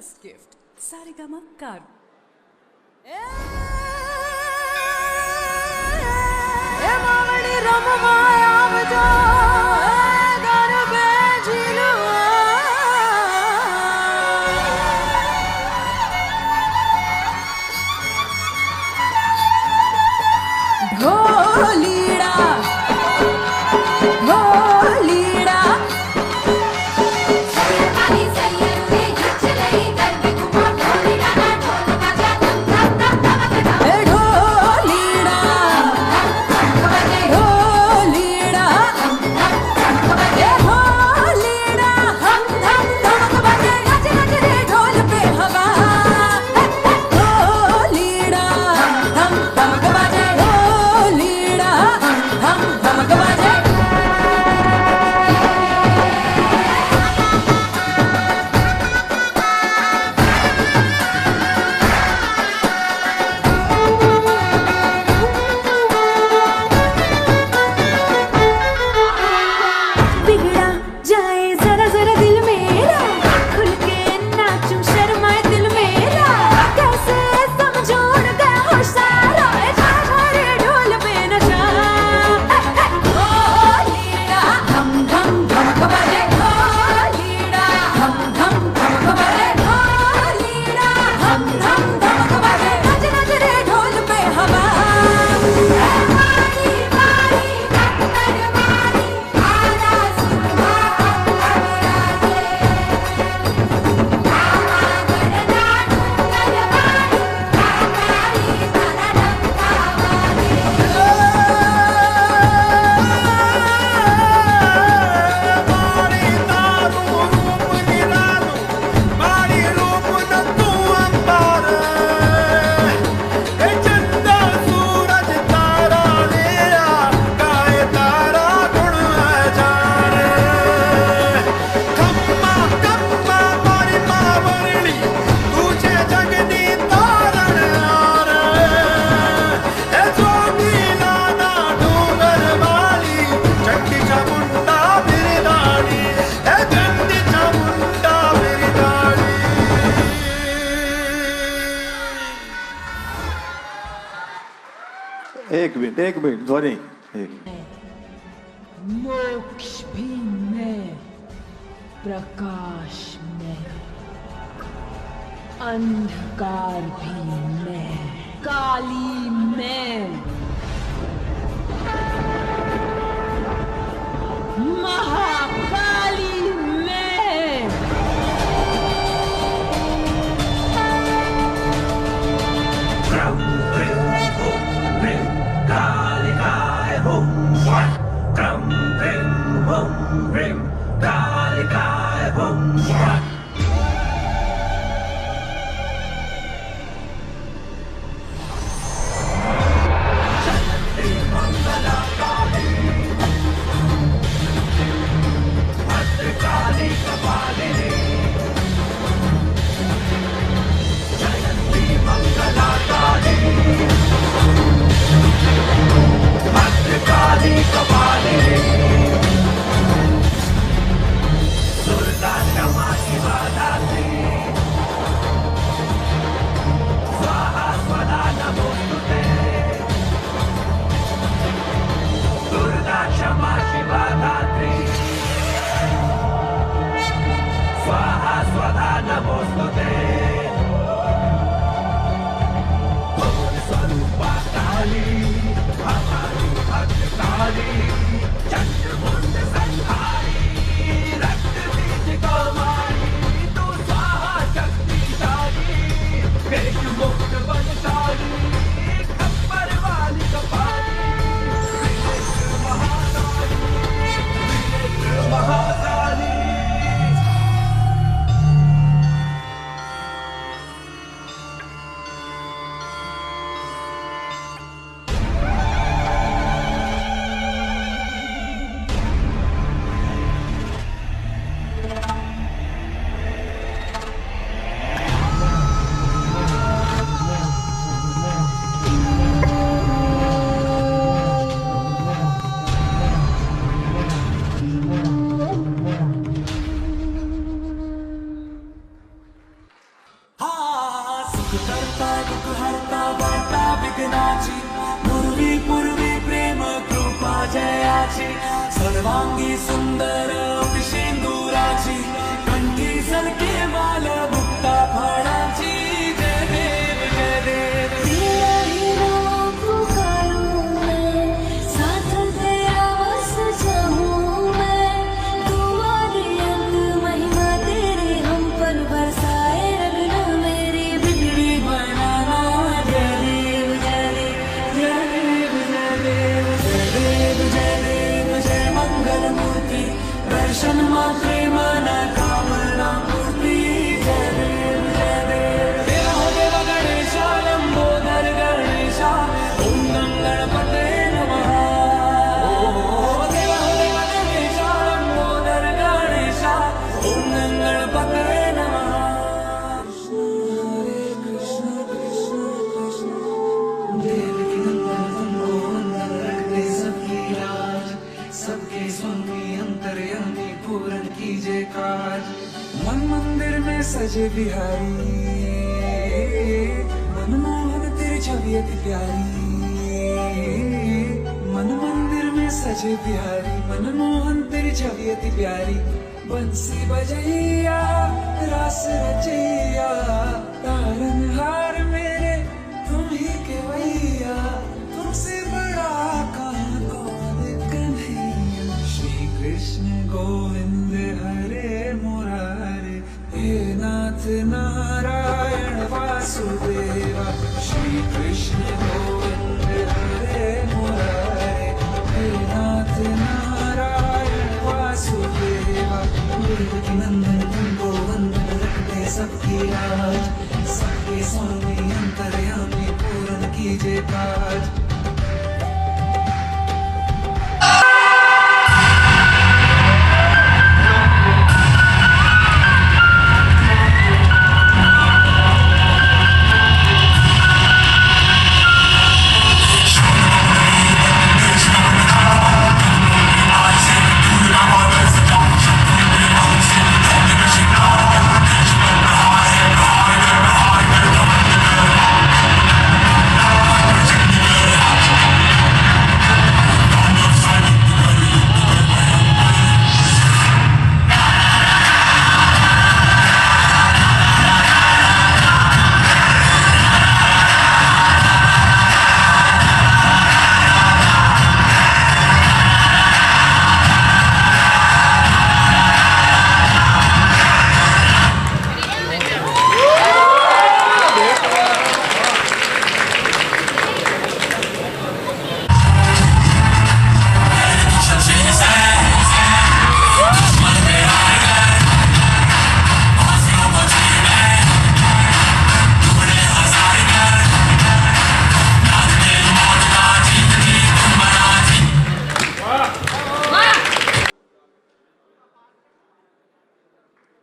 best gift. Sarigama Karu. एक minute ध्वनि मोक्ष भी मैं, प्रकाश मैं, अंधकार भी मैं, काली मैं, महाकाली मैं। नाची सर्वांगी सुंदर सिंदुराची कंठी सलके माल मुक्ता फळाची जय देव जय देव तेरा ही नाम पुकारूं मैं, साथ तेरा बस जाऊं मैं। दुआ दे अंत महिमा तेरी हम पर बरसाए रखना मेरी बिगड़ी बनाना जय देव जय देव जय देव जय देव जय देव जय देव जय मंगल मूर्ति दर्शन मात्रे मन कामना पूर्ति जय देव जय देव देवा हो देव गणेशा लंबोदर गणेशा ओम गं गणपते नमः ओ देवा हो देव गणेशा लंबोदर गणेशा ओम गं गणपते नमः हरे कृष्ण कृष्ण कृष्ण देवकी नंदन तुमको अंदर रखते सबकी राज सबके स्वामी अंतर्यामी पूरन कीजिए काज मन मंदिर में सजे बिहारी मनमोहन तेरी छवि अति प्यारी मन मंदिर में सजे बिहारी मनमोहन तेरी छवि अति प्यारी बंसी बजैया रास रचैया तारनहार मेरे तुम ही केवैया तुमसे बड़ा कहाँ कौन कन्हैया श्री कृष्ण गोविंद हरे मुरारे हे नाथ नारायण वासुदेवा श्री कृष्ण गोविंद हरे मुरारे हे नाथ नारायण वासुदेवा देवकी नंदन तुमको वंदन रखते सबकी राज सबके स्वामी अंतर्यामी पूर्ण कीजिए काज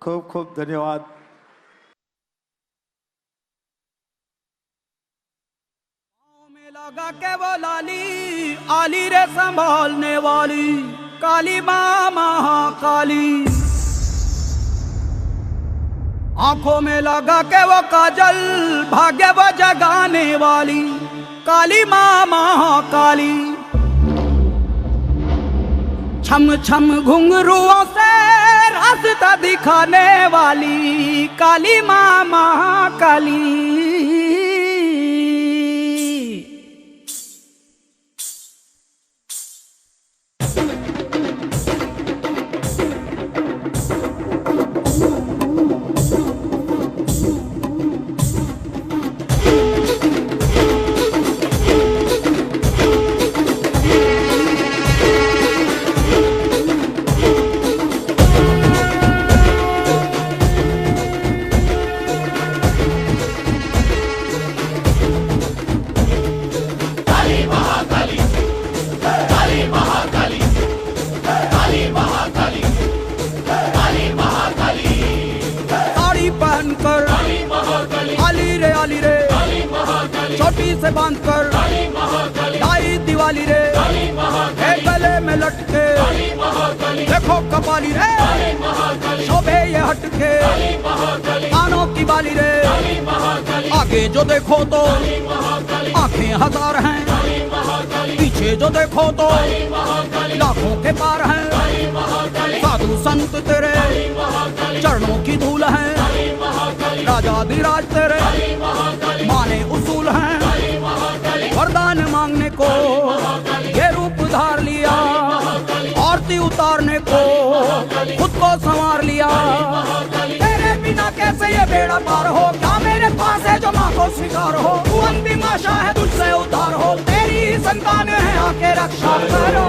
खूब खूब धन्यवाद। में लगा के वो लाली आली रे संभालने वाली काली माँ महाकाली आंखों में लगा के वो काजल भाग्य वो जगाने वाली काली माँ महाकाली छम छम घुंघरुओं से रास्ता दिखाने वाली काली माँ महाकाली छोटी से बांध कर लाई दिवाली रे गले में लटके देखो कपाली रे, शोभे ये हटके कानों की बाली रे। आगे जो देखो तो आंखें हजार हैं, पीछे जो देखो तो लाखों के पार हैं। साधु संत तेरे चरणों की धूल है, राजाधिराज तेरे माने उसूल हैं। वरदान मांगने को ये रूप धार लिया, आरती उतारने को खुद को संवार लिया। तेरे बिना कैसे ये बेड़ा पार हो, क्या मेरे पास है जो माँ को स्वीकार हो। तू अंतिम आशा है, तुझसे उद्धार हो, तेरी संतान है, आके रक्षा करो।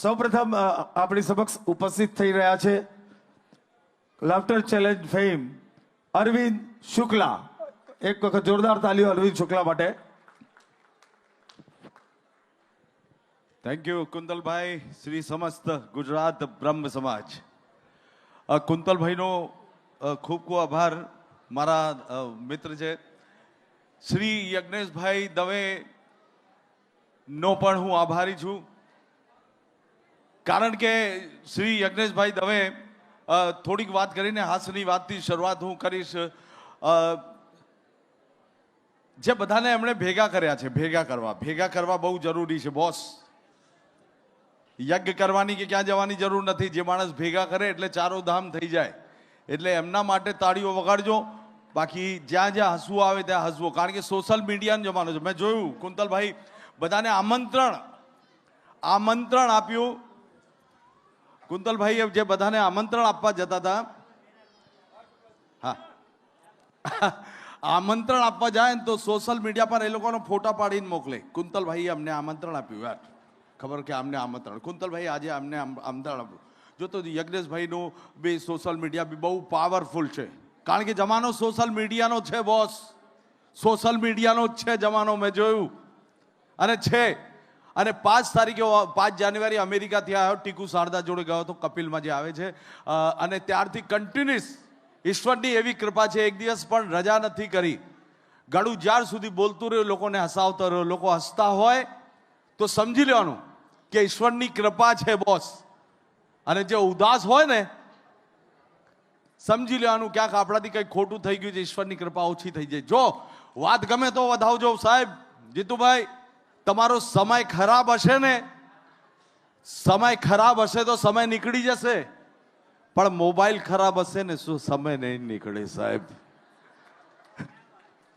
સૌપ્રથમ આપણી સમક્ષ ઉપસ્થિત થઈ રહ્યા છે laughter challenge fame Arvind Shukla. એક વખત જોરદાર તાલીઓ અરવિંદ શુક્લા માટે. થેન્ક યુ કુંતલભાઈ, શ્રી સમસ્ત ગુજરાત બ્રહ્મ સમાજ. કુંતલભાઈનો ખૂબ ખૂબ આભાર. મારા મિત્ર છે શ્રી યજ્ઞેશભાઈ દવે નો પણ હું આભારી છું, કારણ કે શ્રી યજ્ઞેશભાઈ દવે થોડીક વાત કરીને હાસ્યની વાતથી શરૂઆત હું કરીશ. જે બધાને એમણે ભેગા કર્યા છે, ભેગા કરવા બહુ જરૂરી છે બોસ. યજ્ઞ કરવાની કે ક્યાં જવાની જરૂર નથી. જે માણસ ભેગા કરે એટલે ચારો ધામ થઈ જાય. એટલે એમના માટે તાળીઓ વગાડજો. બાકી જ્યાં જ્યાં હસવું આવે ત્યાં હસવો, કારણ કે સોશિયલ મીડિયાનો જમાનો છે. મેં જોયું કુંતલભાઈ બધાને આમંત્રણ આપ્યું. કુંતલભાઈ જે બધાને આમંત્રણ આપવા જતા હતા, હા, આમંત્રણ આપવા જાય ને તો સોશિયલ મીડિયા પર એ લોકોનો ફોટા પાડીને મોકલે. કુંતલભાઈએ અમને આમંત્રણ આપ્યું યાર, ખબર કે અમને આમંત્રણ. કુંતલભાઈ આજે અમને આમંત્રણ આપ્યું. જો તો યજ્ઞેશભાઈનું બી સોશિયલ મીડિયા બી બહુ પાવરફુલ છે, કારણ કે જમાનો સોશિયલ મીડિયાનો છે બોસ. સોશિયલ મીડિયાનો જ છે જમાનો, મેં જોયું અને છે. અને 5 તારીખે 5 જાન્યુઆરી અમેરિકાથી આવ્યો, ટીકુ શારદા જોડે ગયો હતો, કપિલમાં જે આવે છે. અને ત્યારથી કન્ટિન્યુઅસ ઈશ્વરની એવી કૃપા છે, એક દિવસ પણ રજા નથી કરી. ગળું જ્યાર સુધી બોલતું રહ્યું, લોકોને હસાવતો રહ્યો. લોકો હસતા હોય તો સમજી લેવાનું કે ઈશ્વરની કૃપા છે બોસ. અને જે ઉદાસ હોય ને, સમજી લેવાનું ક્યાંક આપણાથી કંઈક ખોટું થઈ ગયું છે, ઈશ્વરની કૃપા ઓછી થઈ જાય. જો વાત ગમે તો વધાવજો સાહેબ. જીતુભાઈ, તમારો સમય ખરાબ હશે ને, સમય ખરાબ હશે તો સમય નીકળી જશે, પણ મોબાઈલ ખરાબ હશે ને શું સમય નહીં નીકળે સાહેબ.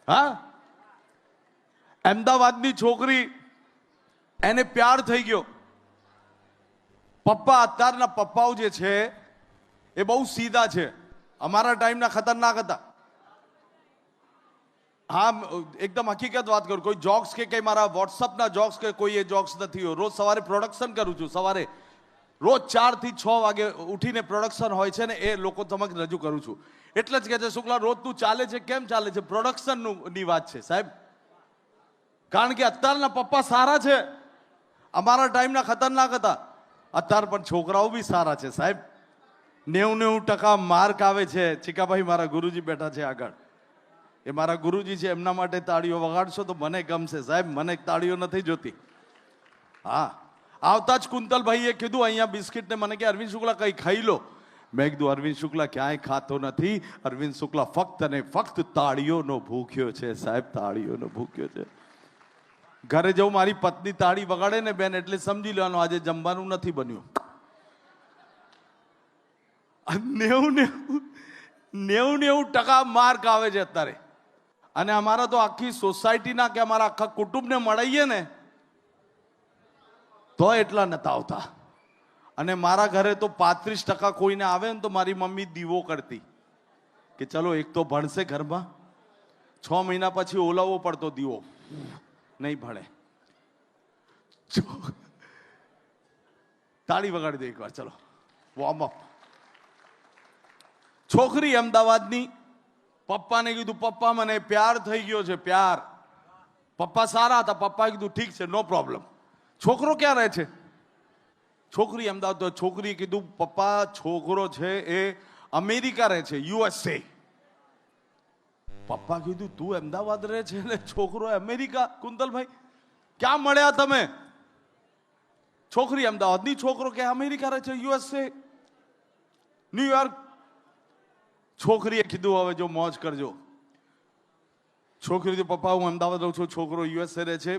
હા, અમદાવાદની છોકરી, એને પ્યાર થઈ ગયો. પપ્પા, અત્યારના પપ્પાઓ જે છે એ બહુ સીધા છે, અમારા ટાઈમના ખતરનાક હતા. હા, એકદમ હકીકત વાત કરું. કોઈ જોક્સ કે કઈ મારા વોટ્સઅપના જોક્સ કે કોઈ એ જોક્સ નથી. રોજ સવારે પ્રોડક્શન કરું છું. સવારે રોજ 4 થી 6 વાગે ઉઠીને પ્રોડક્શન હોય છે ને, એ લોકો સમક્ષ રજૂ કરું છું. એટલે જ કહે છે શુક્લા રોજનું ચાલે છે. કેમ ચાલે છે? પ્રોડક્શનની વાત છે સાહેબ. કારણ કે અત્યારના પપ્પા સારા છે, અમારા ટાઈમના ખતરનાક હતા. અત્યાર પણ છોકરાઓ બી સારા છે સાહેબ. 90% માર્ક આવે છે. ચીકાભાઈ મારા ગુરુજી બેઠા છે આગળ, એ મારા ગુરુજી છે. એમના માટે તાળીઓ વગાડશો તો મને ગમશે સાહેબ. મને તાળીઓ નથી જોતી. હા, આવતા જ કુંતલભાઈએ કીધું અહીંયા બિસ્કિટ ને મને કે અરવિંદ શુક્લા કઈ ખાઈ લો. મેં કીધું અરવિંદ શુક્લા ક્યાંય ખાતો નથી. અરવિંદ શુક્લા ફક્ત અને ફક્ત તાળીઓનો ભૂખ્યો છે સાહેબ, તાળીઓનો ભૂખ્યો છે. ઘરે જવું, મારી પત્ની તાળી વગાડે ને બેન, એટલે સમજી લેવાનું આજે જમવાનું નથી બન્યું. 90% માર્ક આવે છે અત્યારે. અને અમારા તો આખી સોસાયટીના કે અમારા આખા કુટુંબને મળીએ ને તો એટલા નતા આવતા. અને મારા ઘરે તો 35% કોઈને આવે ને તો મારી મમ્મી દીવો કરતી કે ચલો એક તો ભણશે ઘરમાં. 6 મહિના પછી ઓલાવવો પડતો દીવો, નહીં ભણે. તાળી વગાડી દે એકવાર, ચલો વોર્મ અપ. છોકરી અમદાવાદની, પપ્પાને કીધું પપ્પા મને પ્યાર થઈ ગયો છે, પ્યાર. પપ્પા સારા હતા. પપ્પાએ કીધું ઠીક છે, નો પ્રોબ્લેમ. છોકરો ક્યાં રહે છે? છોકરી અમદાવાદ. તો છોકરીએ કીધું પપ્પા છોકરો છે એ અમેરિકા રહે છે, USA. પપ્પા કીધું તું અમદાવાદ રહે છે ને છોકરો અમેરિકા? કુંતલભાઈ ક્યાં મળ્યા તમે? છોકરી અમદાવાદની, છોકરો કે અમેરિકા રહે છે, USA, ન્યુયોર્ક. છોકરીએ કીધું હવે જો મોજ કરજો. છોકરી પપ્પા હું અમદાવાદ રહું છું, છોકરો USA રહે છે.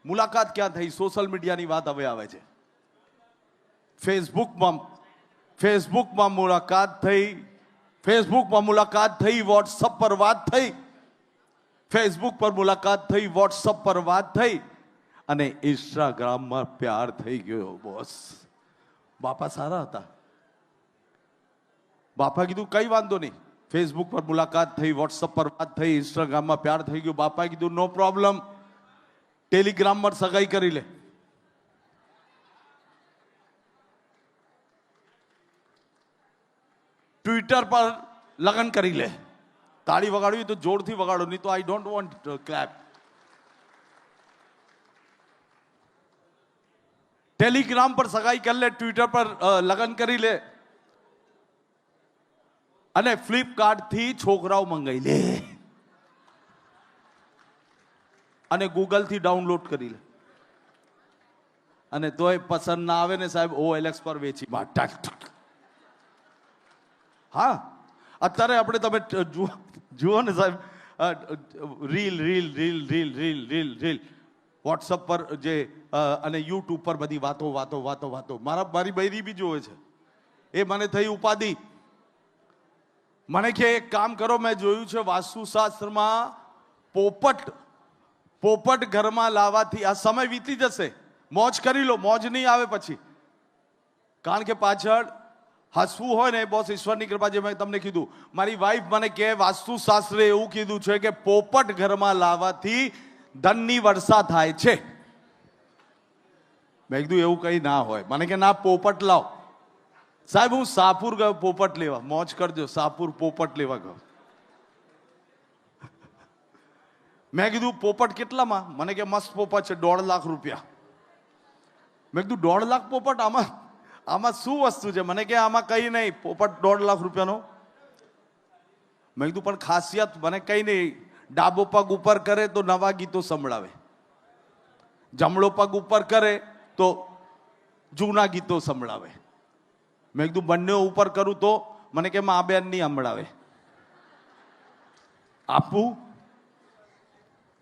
મુલાકાત ક્યાં થઈ? સોશિયલ મીડિયાની વાત હવે આવે છે. ફેસબુકમાં મુલાકાત થઈ. ફેસબુકમાં મુલાકાત થઈ, વોટ્સઅપ પર વાત થઈ. ફેસબુક પર મુલાકાત થઈ, વોટ્સઅપ પર વાત થઈ, અને ઇન્સ્ટાગ્રામમાં પ્યાર થઈ ગયો બોસ. બાપા સારા હતા. બાપા કીધું કઈ વાંધો નહીં. ફેસબુક પર મુલાકાત થઈ, વોટ્સઅપ પર વાત થઈ, ઇન્સ્ટાગ્રામમાં પ્યાર થઈ ગયો. બાપાએ કીધું નો પ્રોબ્લેમ, ટેલિગ્રામ પર સગાઈ કરી લે. ટ્વિટર પર લગ્ન કરી લે. તાળી વગાડવી તો જોરથી વગાડો, નહીં તો I don't want clap. Telegram પર સગાઈ કરી લે, ટ્વિટર પર લગ્ન કરી લે, અને ફ્લિપકાર્ટ થી છોકરાઓ મંગાઈ લે, અને ગૂગલ થી ડાઉનલોડ કરી લે, અને તોય પસંદ ના આવે ને સાહેબ OLX પર વેચી માટા. હા, અત્યારે આપણે તમે જુઓ ને સાહેબ, reel reel reel reel reel reel reel WhatsApp પર જે અને યુટ્યુબ પર બધી વાતો વાતો વાતો વાતો. મારી બૈરી બી જોવે છે. એ મને થઈ ઉપાધિ. મને કે એક કામ કરો, મેં જોયું છે વાસ્તુશાસ્ત્રમાં પોપટ ઘરમાં લાવવાથી આ સમય વીતી જશે. મોજ કરી લો, મોજ નહીં આવે પછી. કારણ કે પાછળ હસવું હોય ને, બોસ ઈશ્વરની કૃપા, જે મેં તમને કીધું, મારી વાઈફ મને કે વાસ્તુશાસ્ત્રે એવું કીધું છે કે પોપટ ઘરમાં લાવવાથી ધનની વર્ષા થાય છે. મેં કીધું એવું કંઈ ના હોય. મને કે ના, પોપટ લાવ. સાહેબ હું સાપુર ગયો પોપટ લેવા. મોજ કરજો, સાપુર પોપટ લેવા ગયો. મેં કીધું પોપટ કેટલામાં? મને કે મસ્ત પોપટ છે, 1.5 લાખ રૂપિયા. મેં કીધું 1.5 લાખ પોપટ? આમાં શું વસ્તુ છે? મને કે આમાં કઈ નહીં, પોપટ 1.5 લાખ રૂપિયાનો. મેં કીધું પણ ખાસિયત? મને કઈ નહીં, ડાબો પગ ઉપર કરે તો નવા ગીતો સંભળાવે, જમણો પગ ઉપર કરે તો જૂના ગીતો સંભળાવે. મેં કીધું બંને ઉપર કરું તો? મને કે મા બેન નહીં સંભળાવે. આપવું?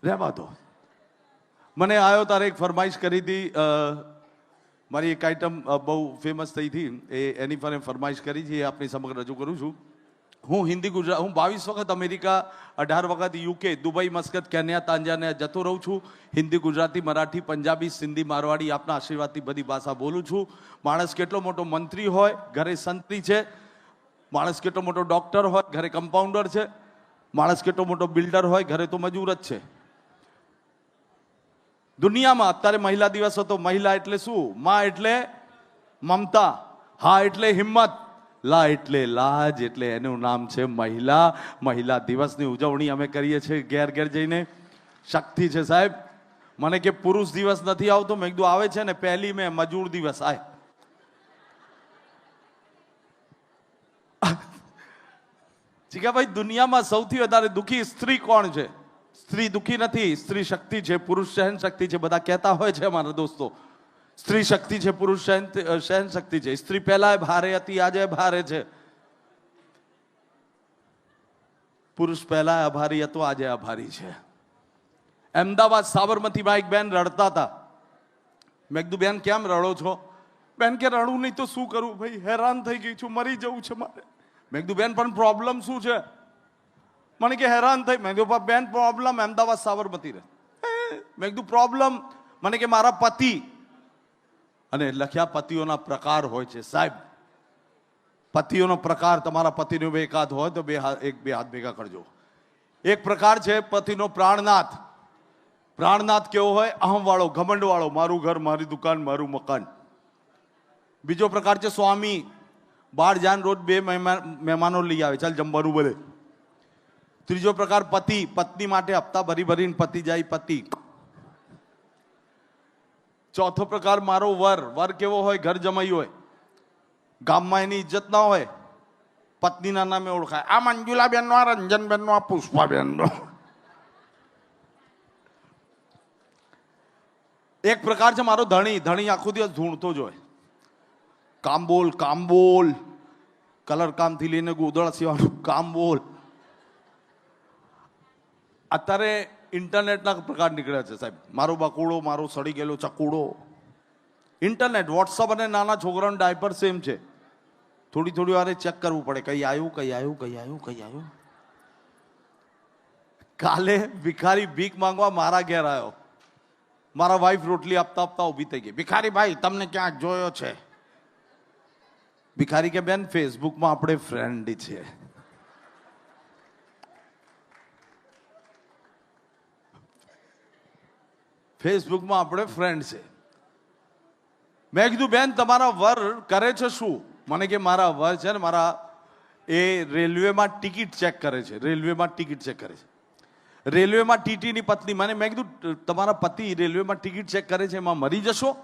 રહેવા દો. મને આવ્યો તારે એક ફરમાઈશ કરી હતી, મારી એક આઈટમ બહુ ફેમસ થઈ હતી, એની પર ફરમાઈશ કરી છે, એ આપની સમગ્ર રજૂ કરું છું. હું હિન્દી ગુજરાત, હું 22 વખત અમેરિકા, 18 વખત UK, દુબઈ, મસ્કત, કેન્યા, તાંજાનિયા જતો રહું છું. હિન્દી, ગુજરાતી, મરાઠી, પંજાબી, સિંધી, મારવાડી, આપના આશીર્વાદથી બધી ભાષા બોલું છું. માણસ કેટલો મોટો મંત્રી હોય, ઘરે સંતરી છે. માણસ કેટલો મોટો ડોક્ટર હોય, ઘરે કમ્પાઉન્ડર છે. માણસ કેટલો મોટો બિલ્ડર હોય, ઘરે તો મજૂર જ છે. દુનિયામાં અત્યારે મહિલા દિવસ હતો. મહિલા એટલે શું? માં એટલે મમતા, હા એટલે હિંમત, લા એટલે લાજ, એટલે એનું નામ છે મહિલા. મહિલા દિવસની ઉજવણી અમે કરીએ છીએ ઘેર ઘેર જઈને. શક્તિ છે સાહેબ. મને કે પુરુષ દિવસ નથી આવતો. મેં કીધું આવે છે ને, 1 મે મજૂર દિવસ આય. ભાઈ દુનિયામાં સૌથી વધારે દુઃખી સ્ત્રી કોણ છે? સ્ત્રી દુઃખી નથી, સ્ત્રી શક્તિ છે, પુરુષ સહન શક્તિ છે. બધા કહેતા હોય છે મારા દોસ્તો, સ્ત્રી શક્તિ છે, પુરુષ સહન શક્તિ છે. સ્ત્રી પહેલા ભારે હતી, આજે ભારે છે. પુરુષ પહેલા આભારી હતો, આજે આભારી છે. અમદાવાદ સાબરમતીમાં એક બેન રડતા હતા. મેં કીધું બેન કેમ રડો છો? બેન કે રડું નહીં તો શું કરું ભાઈ, હેરાન થઈ ગઈ છું, મરી જવું છે મારે. મેં કીધું બેન પણ પ્રોબ્લેમ શું છે? મને કે હેરાન થઈ. મેં કીધું બેન પ્રોબ્લેમ અમદાવાદ સાબરમતી રહે. મેં કીધું પ્રોબ્લેમ? મને કે મારા પતિ, અને લખ્યા પતિઓના પ્રકાર હોય છે સાહેબ. પતિઓનો પ્રકાર, તમારા પતિનો બે એકાદ હોય તો બે હાથ ભેગા કરજો. એક પ્રકાર છે પતિનો પ્રાણનાથ. પ્રાણનાથ કેવો હોય? અહમ વાળો, ઘમંડ વાળો, મારું ઘર, મારી દુકાન, મારું મકાન. બીજો પ્રકાર છે સ્વામી. બહાર જાન રોજ 2 મહેમાનો લઈ આવે, ચાલ જમવાનું બોલે. ત્રીજો પ્રકાર પતિ. પત્ની માટે હપ્તા ભરી ભરીને પતિ જાય પતિ. ચોથો પ્રકાર મારો વર. વર કેવો હોય? ઘર જમાઈ હોય, ગામમાં એની ઇજ્જત ના હોય, પત્નીના નામે ઓળખાય. આ મંજુલાબેન નો, આ રંજનબેન નો, આ પુષ્પાબેન નો. એક પ્રકાર છે મારો ધણી. ધણી આખો દિવસ ધૂણતો જ હોય, કામ બોલ કામ બોલ, કલર કામ થી લઈને ગોદડા સીવાનું કામ બોલ. અત્યારે ઇન્ટરનેટના પ્રકાર નીકળ્યા છે સાહેબ. મારો બકુડો, મારો સડી ગયેલો ચકુડો. ઇન્ટરનેટ, વોટ્સઅપ અને નાના છોકરાનું ડાયપર સેમ છે. થોડી વારે ચેક કરવું પડે, કઈ આવ્યું, કઈ આવ્યું, કઈ આવ્યું, કઈ આવ્યું. કાલે ભિખારી ભીખ માંગવા મારા ઘેર આવ્યો. મારા વાઈફ રોટલી આપતા આપતા ઊભી થઈ ગઈ. ભિખારી ભાઈ તમને ક્યાં જોયો છે? ભિખારી કે બેન ફેસબુકમાં આપણે ફ્રેન્ડ છે. ફેસબુકમાં આપણે ફ્રેન્ડ છે. મેં કીધું બેન તમારા વર કરે છે શું? મને કે મારા વર છે ને, મારા એ રેલવેમાં ટિકિટ ચેક કરે છે. રેલવેમાં ટિકિટ ચેક કરે છે. રેલવેમાં ટીટીની પત્ની મને મેં કીધું તમારા પતિ રેલવેમાં ટિકિટ ચેક કરે છે એમાં મરી જશો?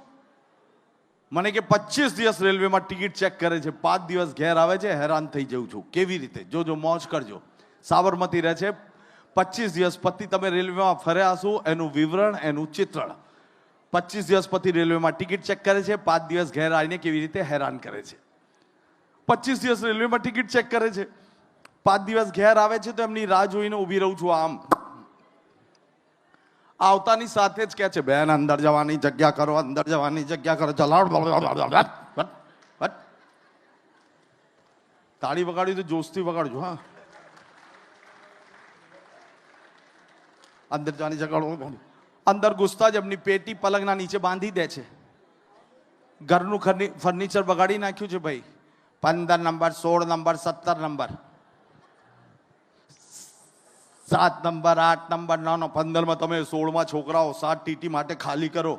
મને કે 25 દિવસ રેલવેમાં ટિકિટ ચેક કરે છે, 5 દિવસ ઘેર આવે છે, હેરાન થઈ જઉં છું. કેવી રીતે? જોજો, મોજ કરજો. સાબરમતી રહે છે 25 દિવસ. પતિ તમે રેલવેમાં ફર્યા હશો એનું વિવરણ, એનું ચિત્રણ. 25 દિવસ પતિ રેલવેમાં ટિકિટ ચેક કરે છે, 5 દિવસ ઘેર આવીને કેવી રીતે હેરાન કરે છે. 25 દિવસ રેલવેમાં ટિકિટ ચેક કરે છે, 5 દિવસ ઘેર આવે છે તો એમની રાહ જોઈને ઊભી રહું છું. આમ આવતાની સાથે જ કહે છે, બેન અંદર જવાની જગ્યા કરો, અંદર જવાની જગ્યા કરો. ચલાવ. તાળી વગાડી તો જોશથી વગાડજો. હા, અંદર જવાની જગ્યા. અંદર ઘૂસતા જ એમની પેટી પલંગના નીચે બાંધી દે છે. ઘરનું ફર્નિચર બગાડી નાખ્યું છે ભાઈ. 15 number, 16 number, 17 number, 7 number, 8 number, 9, 15માં તમે 16માં છોકરાઓ 7 ટીટી માટે ખાલી કરો.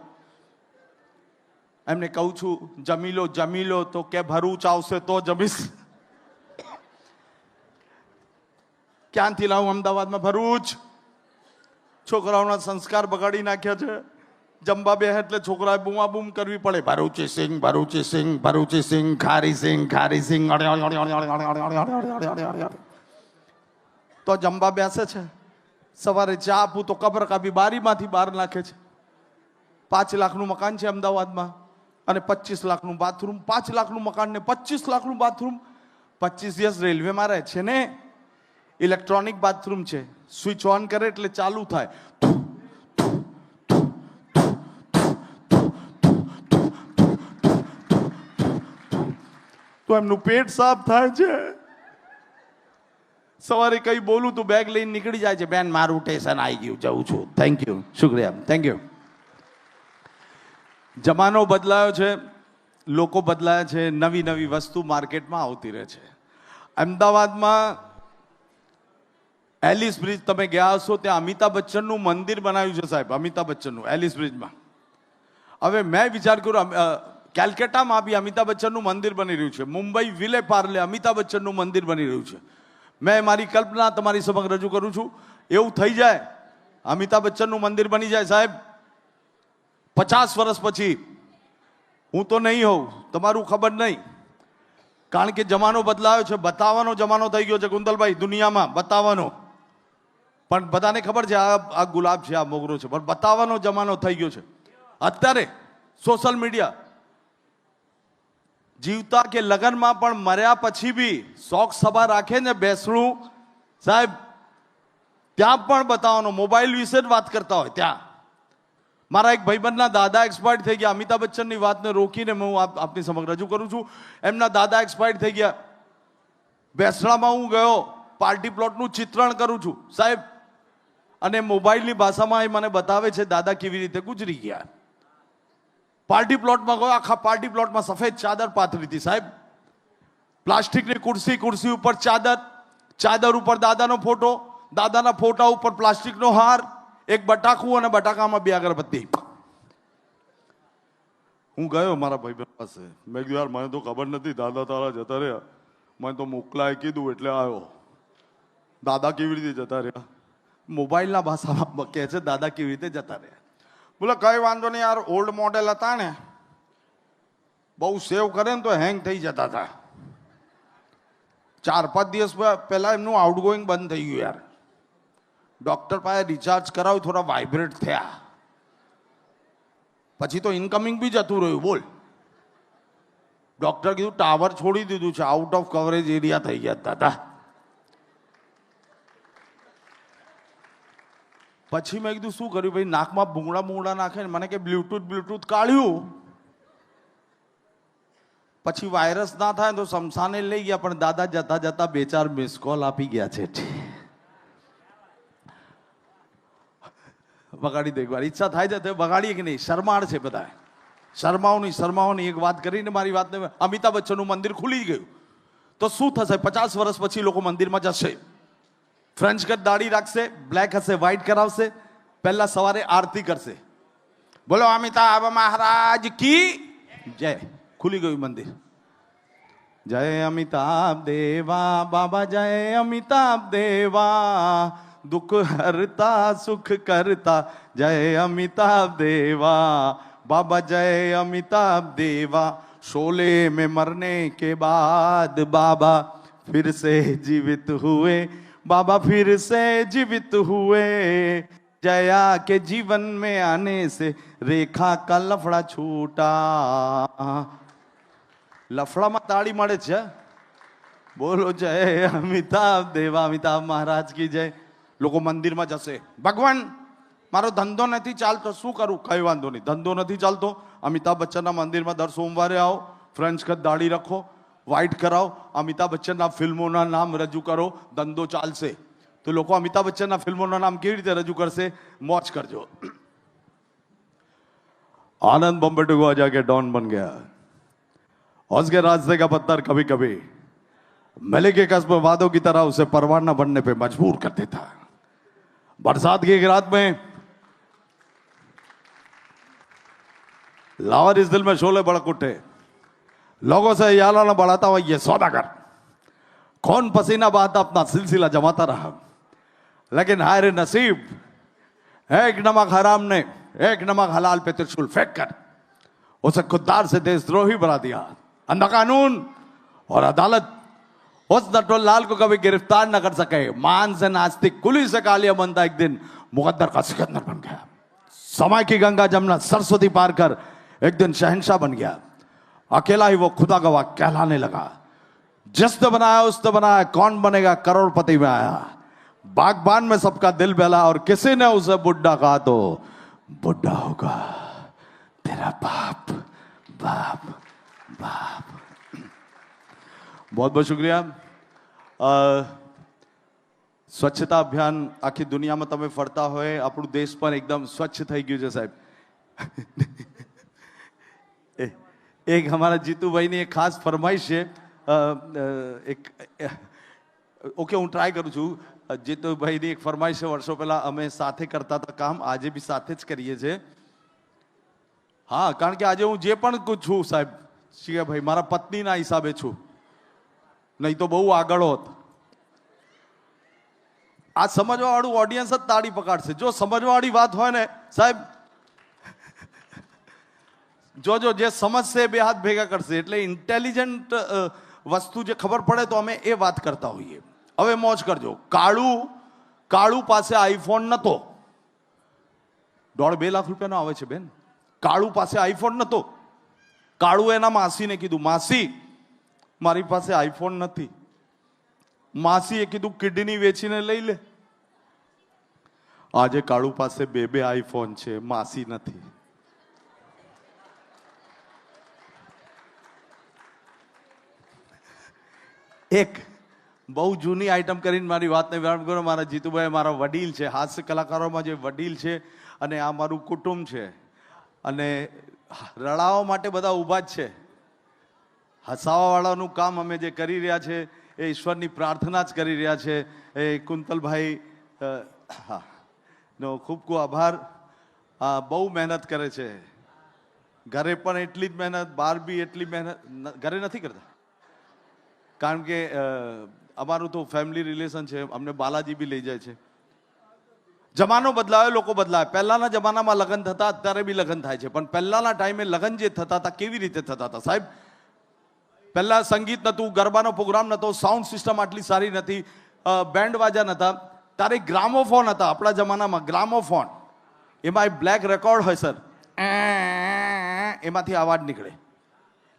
એમને કહું છું જમી લો, જમી લો, તો કે ભરૂચ આવશે તો જમીશ. ક્યાંથી લાવું અમદાવાદમાં ભરૂચ? છોકરાઓના સંસ્કાર બગાડી નાખ્યા છે. જમવા બે એટલે છોકરાએ બૂમા બૂમ કરવી પડે, ભરૂચી સિંગ, ભરૂચી સિંગ, ભરૂચી સિંગ, ખારી સિંગ, ખારી સિંગ. તો જમવા બેસે છે. સવારે ચા આપું તો કબર કાપી બારીમાંથી બહાર નાખે છે. 5 લાખનું મકાન છે અમદાવાદમાં અને 25 લાખનું બાથરૂમ. 5 લાખનું મકાન ને 25 લાખનું બાથરૂમ. 25 દિવસ રેલવેમાં રહે છે ને. ઇલેક્ટ્રોનિક બાથરૂમ છે, સ્વિચ ઓન કરે એટલે ચાલુ થાય. તો એમનું પેટ સાફ થાય છે. સવારે કઈ બોલું તો બેગ લઈને નીકળી જાય છે, બેન મારું સ્ટેશન આવી ગયું, જઉં છું. થેન્ક યુ, શુક્રિયા, થેન્ક યુ. જમાનો બદલાયો છે, લોકો બદલાયા છે, નવી નવી વસ્તુ માર્કેટમાં આવતી રહે છે. અમદાવાદમાં એલિસ બ્રિજ તમે ગયા હશો, ત્યાં અમિતાભ બચ્ચનનું મંદિર બનાવ્યું છે સાહેબ. અમિતાભ બચ્ચનનું એલિસ બ્રિજમાં. હવે મેં વિચાર કર્યો કેલકટામાં બી અમિતાભ બચ્ચનનું મંદિર બની રહ્યું છે. મુંબઈ વિલે પાર્લે અમિતાભ બચ્ચનનું મંદિર બની રહ્યું છે. મેં મારી કલ્પના તમારી સમક્ષ રજૂ કરું છું. એવું થઈ જાય અમિતાભ બચ્ચનનું મંદિર બની જાય સાહેબ 50 વર્ષ પછી. હું તો નહીં હોઉં, તમારું ખબર નહીં, કારણ કે જમાનો બદલાયો છે. બતાવવાનો જમાનો થઈ ગયો છે કુંતલભાઈ, દુનિયામાં બતાવવાનો. પણ બધાને ખબર છે આ ગુલાબ છે, આ મોગરો છે, પણ બતાવવાનો જમાનો થઈ ગયો છે. અત્યારે સોશિયલ મીડિયા જીવતા કે લગ્નમાં પણ મર્યા પછી બી શોખ સભા રાખે ને બેસણું સાહેબ, ત્યાં પણ બતાવવાનો મોબાઈલ વિશે જ વાત કરતા હોય. ત્યાં મારા એક ભાઈબંધના દાદા એક્સપાયર્ડ થઈ ગયા. અમિતાભ બચ્ચનની વાતને રોકીને હું આપની સમક્ષ રજૂ કરું છું. એમના દાદા એક્સપાયર્ડ થઈ ગયા. બેસણામાં હું ગયો, પાર્ટી પ્લોટનું ચિત્રણ કરું છું સાહેબ, અને મોબાઈલની ભાષામાં એ મને બતાવે છે દાદા કેવી રીતે ગુજરી ગયા. પાર્ટી પ્લોટમાં ગયો, આખા પાર્ટી પ્લોટમાં સફેદ ચાદર પાથરી હતી સાહેબ. પ્લાસ્ટિકની ખુરશી, ખુરશી ઉપર ચાદર, ચાદર ઉપર દાદાનો ફોટો, દાદાના ફોટા ઉપર પ્લાસ્ટિકનો હાર, એક બટાકું અને બટાકામાં 2 અગરબત્તી. હું ગયો મારા ભાઈબંધ પાસે. મેં કીધું યાર મને તો ખબર નથી, દાદા તારા જતા રહ્યા, મને તો મોકલાય કીધું એટલે આવ્યો. દાદા કેવી રીતે જતા રહ્યા? મોબાઈલના ભાષામાં કહે છે દાદા કેવી રીતે જતા રહ્યા. બોલે કઈ વાંધો નહીં યાર, ઓલ્ડ મોડેલ હતા ને, બહુ સેવ કરે ને તો હેંગ થઈ જતા હતા. 4-5 દિવસ પહેલા એમનું આઉટગોઈંગ બંધ થઈ ગયું યાર. ડોક્ટર પાસે રિચાર્જ કરાવ્યું, થોડા વાઇબ્રેટ થયા, પછી તો ઇનકમિંગ બી જતું રહ્યું. બોલ, ડોક્ટર કીધું ટાવર છોડી દીધું છે, આઉટ ઓફ કવરેજ એરિયા થઈ ગયા હતા. પછી મેં કીધું શું કર્યું ભાઈ, નાકમાં ભૂંગળા નાખે ને મને કે બ્લૂટૂથ કાઢ્યું. પછી વાયરસ ના થાય તો શમશાને લઈ ગયા, પણ દાદા જતા જતા 2-4 મિસ કોલ આપી ગયા છે. બગાડી દે એકવાર, ઈચ્છા થાય છે તો બગાડીએ કે નહીં? શરમાળ છે બધા, શરમાઓની એક વાત કરીને મારી વાતને. અમિતાભ બચ્ચનનું મંદિર ખુલી ગયું તો શું થશે? 50 વર્ષ પછી લોકો મંદિરમાં જશે, ફ્રેન્ચ કટ દાઢી રાખશે, બ્લેક હશે, વ્હાઈટ કરાવશે, પહેલા સવારે આરતી કરશે, બોલો અમિતાભ મહારાજ કી જય. ખુલી ગયું મંદિર. जय अमिताभ देवा बाबा जय अमिताभ देवा दुख हरता सुख करता जय अमिताभ देवा बाबा जय अमिताभ देवा शोले में मरने के बाद बाबा फिर से जीवित हुए बाबा फिर से जीवित हुए जया के जीवन में आने से रेखा का लफड़ा छूटा લફડામાં તાળી મળે છે બોલો જય અમિતાભ દેવા અમિતાભ મહારાજ કી જય લોકો મંદિરમાં જશે ભગવાન મારો ધંધો નથી ચાલતો શું કરું કઈ વાંધો નહીં ધંધો નથી ચાલતો અમિતાભ બચ્ચનના મંદિરમાં દર સોમવારે આવો ફ્રેન્ચ કટ દાઢી રાખો વ્હાઇટ કરાવો અમિતાભ બચ્ચનના ફિલ્મોના નામ રજૂ કરો ધંધો ચાલશે તો લોકો અમિતાભ બચ્ચનના ફિલ્મોના નામ કેવી રીતે રજૂ કરશે મોજ કરજો आनंद बॉम्बे टू गोवा जाके डॉन बन गया उसके रास्ते का पत्थर कभी कभी मलिक के कस्ब वादों की तरह उसे परवाना बनने पे मजबूर कर देता बरसात की एक रात में लाहौर इस दिल में शोले भड़क उठे लोगों से याला न बढ़ाता हुआ ये सौदागर कौन पसीना बहाता अपना सिलसिला जमाता रहा लेकिन हाय रे नसीब एक नमक हराम ने एक नमक हलाल पे त्रिशूल फेंक कर उसे खुददार से देशद्रोही बना दिया अंधा कानून और अदालत उस नटवर लाल को कभी गिरफ्तार न कर सके मान से नास्तिक कुली से कालिया बनता एक दिन मुकद्दर का सिकंदर बन गया समय की गंगा जमुना सरस्वती पार कर एक दिन शहंशाह बन गया अकेला ही वो खुदा गवाह कहलाने लगा जिसने बनाया उसने बनाया कौन बनेगा करोड़पति में आया बागबान में सबका दिल बहला और किसी ने उसे बुढ़ा कहा तो बुढ़ा होगा तेरा बाप बाप बाप बहुत बहुत शुक्रिया સ્વચ્છતા અભિયાન આખી દુનિયામાં તમે ફરતા હોય આપણું દેશ પણ એકદમ સ્વચ્છ થઈ ગયું છે સાહેબ એક અમારા જીતુભાઈની એક ખાસ ફરમાઈશ છે એક ઓકે હું ટ્રાય કરું છું જીતુભાઈની એક ફરમાઈશ છે વર્ષો પહેલા અમે સાથે કરતા હતા કામ આજે બી સાથે જ કરીએ છીએ હા કારણ કે આજે હું જે પણ છું સાહેબ શિયાભાઈ મારા પત્નીના હિસાબે છું નહીં તો બહુ આગળ હોત આ સમજવાવાળું ઓડિયન્સ જ તાળી પકડશે જો સમજવાવાળી વાત હોય ને સાહેબ જોજો જે સમજશે બે હાથ ભેગા કરશે એટલે ઇન્ટેલિજન્ટ વસ્તુ જે ખબર પડે તો અમે એ વાત કરતા હોઈએ હવે મોજ કરજો કાળુ પાસે આઈફોન નતો 1.5-2 લાખ રૂપિયાનો આવે છે બેન કાળુ પાસે આઈફોન નતો કાળુ એના માસીને કીધું માસી મારી પાસે આઈફોન નથી માસીએ કીધું કિડની વેચીને લઈ લે આજે કાળુ પાસે 2 આઈફોન છે માસી નથી એક બહુ જૂની આઈટમ કરીને મારી વાતને વિરામ કરો મારા જીતુભાઈ મારા વડીલ છે હાસ્ય કલાકારોમાં જે વડીલ છે અને આ મારું કુટુંબ છે અને રડાવા માટે બધા ઊભા જ છે હસાવાવાળાનું કામ અમે જે કરી રહ્યા છે એ ઈશ્વરની પ્રાર્થના જ કરી રહ્યા છે એ કુંતલભાઈ હા નો ખૂબ ખૂબ આભાર બહુ મહેનત કરે છે ઘરે પણ એટલી જ મહેનત બહાર બી એટલી મહેનત ઘરે નથી કરતા કારણ કે અમારું તો ફેમિલી રિલેશન છે અમને બાલાજી બી લઈ જાય છે જમાનો બદલાયો લોકો બદલાય પહેલાના જમાનામાં લગ્ન થતા અત્યારે બી લગ્ન થાય છે પણ પહેલાના ટાઈમે લગ્ન જે થતા હતા કેવી રીતે થતા હતા સાહેબ પહેલા સંગીત નહોતું ગરબાનો પ્રોગ્રામ નહોતો સાઉન્ડ સિસ્ટમ આટલી સારી નથી બેન્ડ વાજા નહોતા તારે ગ્રામોફોન હતા આપણા જમાનામાં ગ્રામોફોન એમાં એક બ્લેક રેકોર્ડ હોય સર એમાંથી અવાજ નીકળે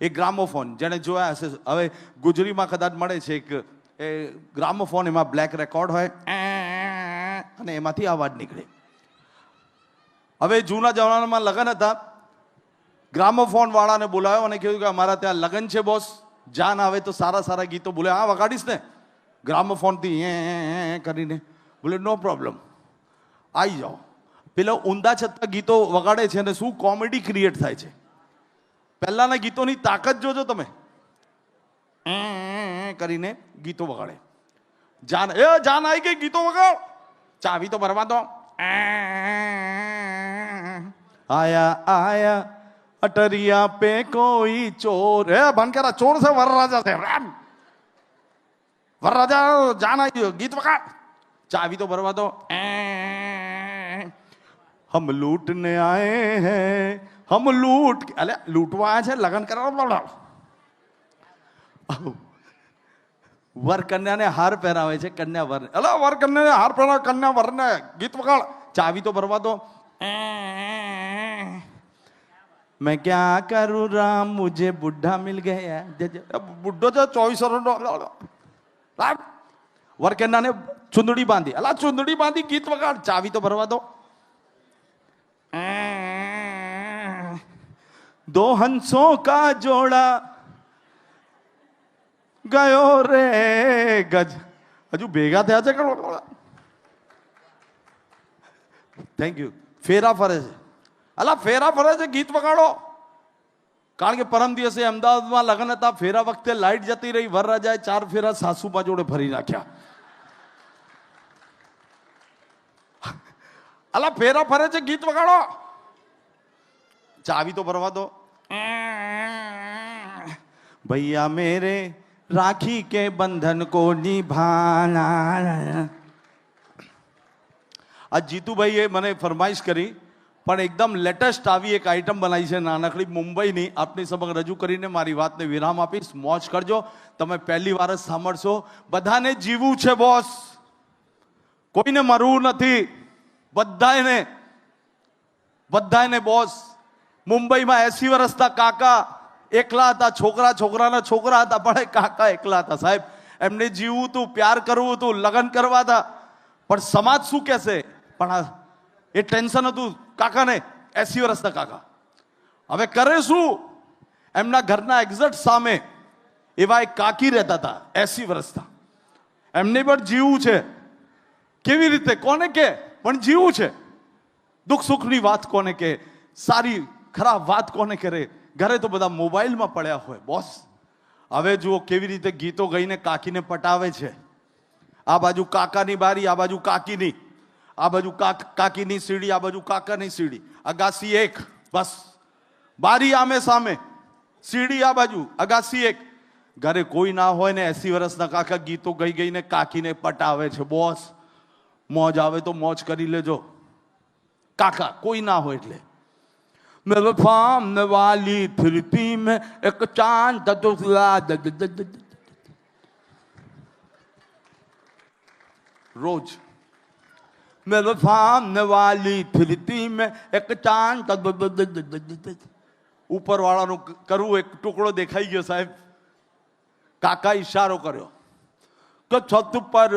એ ગ્રામોફોન જેને જોયા હશે હવે ગુજરીમાં કદાચ મળે છે એક એ ગ્રામોફોન એમાં બ્લેક રેકોર્ડ હોય અને એમાંથી અવાજ નીકળે હવે જૂના જમાનામાં લગ્ન હતા ગ્રામોફોન વાળાને બોલાવ્યો અને કહ્યું કે અમારા ત્યાં લગ્ન છે બોસ જાન આવે તો સારા સારા ગીતો બોલે હા વગાડીશ ને ગ્રામોફોનથી કરીને બોલે નો પ્રોબ્લેમ આવી જાઓ પેલા ઊંધા છતાં ગીતો વગાડે છે અને શું કોમેડી ક્રિએટ થાય છે પહેલાના ગીતોની તાકાત જોજો તમે કરીને ગીતો વગાડે જાન આવી ગઈ ગીતો વગાડ ચાવી તો ભરવા દો આયા આયા अटरिया पे कोई चोर है बनकेरा चोर से वरराजा से वरराजा जाना गीत वका चाबी तो भरवा दो हम लूटने आए हैं हम अले लूटवा आए છે લગન કરવા વર કન્યાને હાર પહેરાવે છે કન્યા વર અલે વર કન્યાને હાર પહેરાવે કન્યા વરને ગીત વગાડ ચાવી તો ભરવા દો मैं क्या करूं राम मुझे बुढ़ा मिल गया बुढ़ो जो 24 वर कन्या ने चुंदड़ी बांधी अला चुंदड़ी बांधी गीत वगाड़ चावी तो भरवा दो दो हंसों का जोड़ा गयो रे गज हजू भेगा थे थैंक यू फेरा फरे છે અલા ફેરા ફરે છે ગીત વગાડો કારણ કે પરમ દિવસે અમદાવાદમાં લગ્ન હતા ફેરા વખતે લાઈટ જતી રહી વરરાજાએ 4 ફેરા સાસુબા જોડે ફરી નાખ્યા અલા ફેરા ફરે છે ગીત વગાડો ચાવી તો ભરવા દો भैया मेरे राखी के बंधन को निभाना आज जीतू भाई મને ફરમાઈશ કરી પણ એકદમ લેટેસ્ટ આવી એક આઈટમ બનાવી છે નાનકડી મુંબઈની આપની સમક્ષ રજૂ કરીને મારી વાતને વિરામ આપીશ મોજ કરજો તમે પહેલી વાર જ સાંભળશો બધાને જીવવું છે બોસ કોઈને મરવું નથી બધાને બોસ મુંબઈમાં 80 વર્ષના કાકા એકલા હતા છોકરાના છોકરા હતા પણ કાકા એકલા હતા સાહેબ એમને જીવવું હતું પ્યાર કરવું હતું લગ્ન કરવા હતા પણ સમાજ શું કહેશે પણ એ ટેન્શન હતું કાકાને 80 વર્ષના કાકા હવે કરે શું એમના ઘરના એક્ઝેક્ટ સામે એવા એક કાકી રહેતા હતા 80 વર્ષના એમને પણ જીવવું છે કેવી રીતે કોને કે પણ જીવવું છે દુઃખ સુખની વાત કોને કે સારી ખરાબ વાત કોને કરે ઘરે તો બધા મોબાઈલમાં પડ્યા હોય બોસ હવે જુઓ કેવી રીતે ગીતો ગાઈને કાકીને પટાવે છે આ બાજુ કાકાની બારી આ બાજુ કાકીની આ બાજુ કાકીની સીડી આ બાજુ કાકાની સીડી અગાસી એક બસ બારી આમે સામે સીડી આ બાજુ અગાસી એક ઘરે કોઈ ના હોય ને 80 વર્ષના કાકા ગીતો ગઈ ગઈને કાકીને પટાવે છે બોસ મોજ આવે તો મોજ કરી લેજો કાકા કોઈ ના હોય એટલે मेरे सामने वाली फिरती में एक चांद रोज मेरे सामने वाली फिरती में एक चांद ऊपर वाળાનું કરું એક ટુકડો દેખાઈ ગયો સાહેબ કાકા ઈશારો કર્યો તો છત પર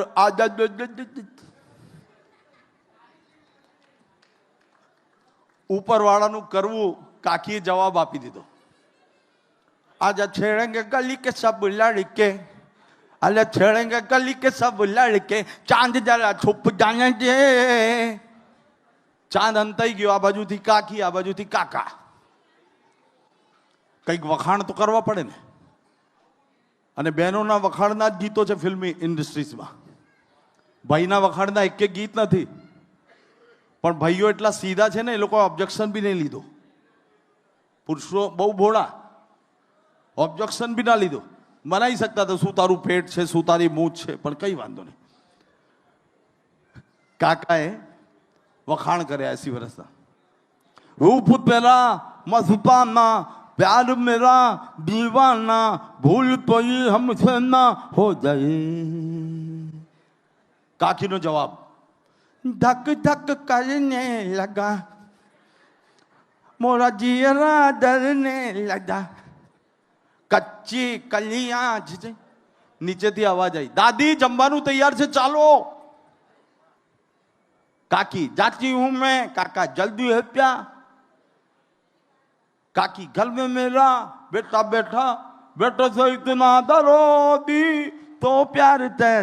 ऊपर वाળાનું કરવું કાકીએ જવાબ આપી દીધો आजा छेड़ेंगे गली के सब लड़के अले छेड़ेंगे गली के सब लड़के चांद जरा छुप जाने दे चांद अंताई गयो आ बाजूथी काकी आ बाजूथी काका કંઈક વખાણ તો કરવા પડે ને અને બહેનોના વખાણના જ ગીતો છે ફિલ્મી ઇન્ડસ્ટ્રીઝમાં ભાઈના વખાણના એક ગીત નથી પણ ભાઈઓ એટલા સીધા છે ને એ લોકો ઓબ્જેક્શન બી નહીં લીધો પુરુષો બહુ ભોળા ઓબ્જેક્શન બી ના લીધો મનાઈ શકતા હતા શું તારું પેટ છે શું તારી મૂછ છે પણ કઈ વાંધો નહીં કાકાએ વખાણ કર્યા 80 વર્ષના रूप तेरा मस्ताना प्यार मेरा दीवाना भूल तो ये हमसे ना हो जाए काकी नो जवाब धक धक करने लगा मोरा जियरा डरने लगा कच्ची कलियां नीचे थी आवाज आई दादी जमवानू तैयार છે ચાલો काकी जाती हूं मैं काका जल्दी है प्या काकी घर में मेरा बेटा बैठा बेटा से इतना डरो दी तो प्यार ते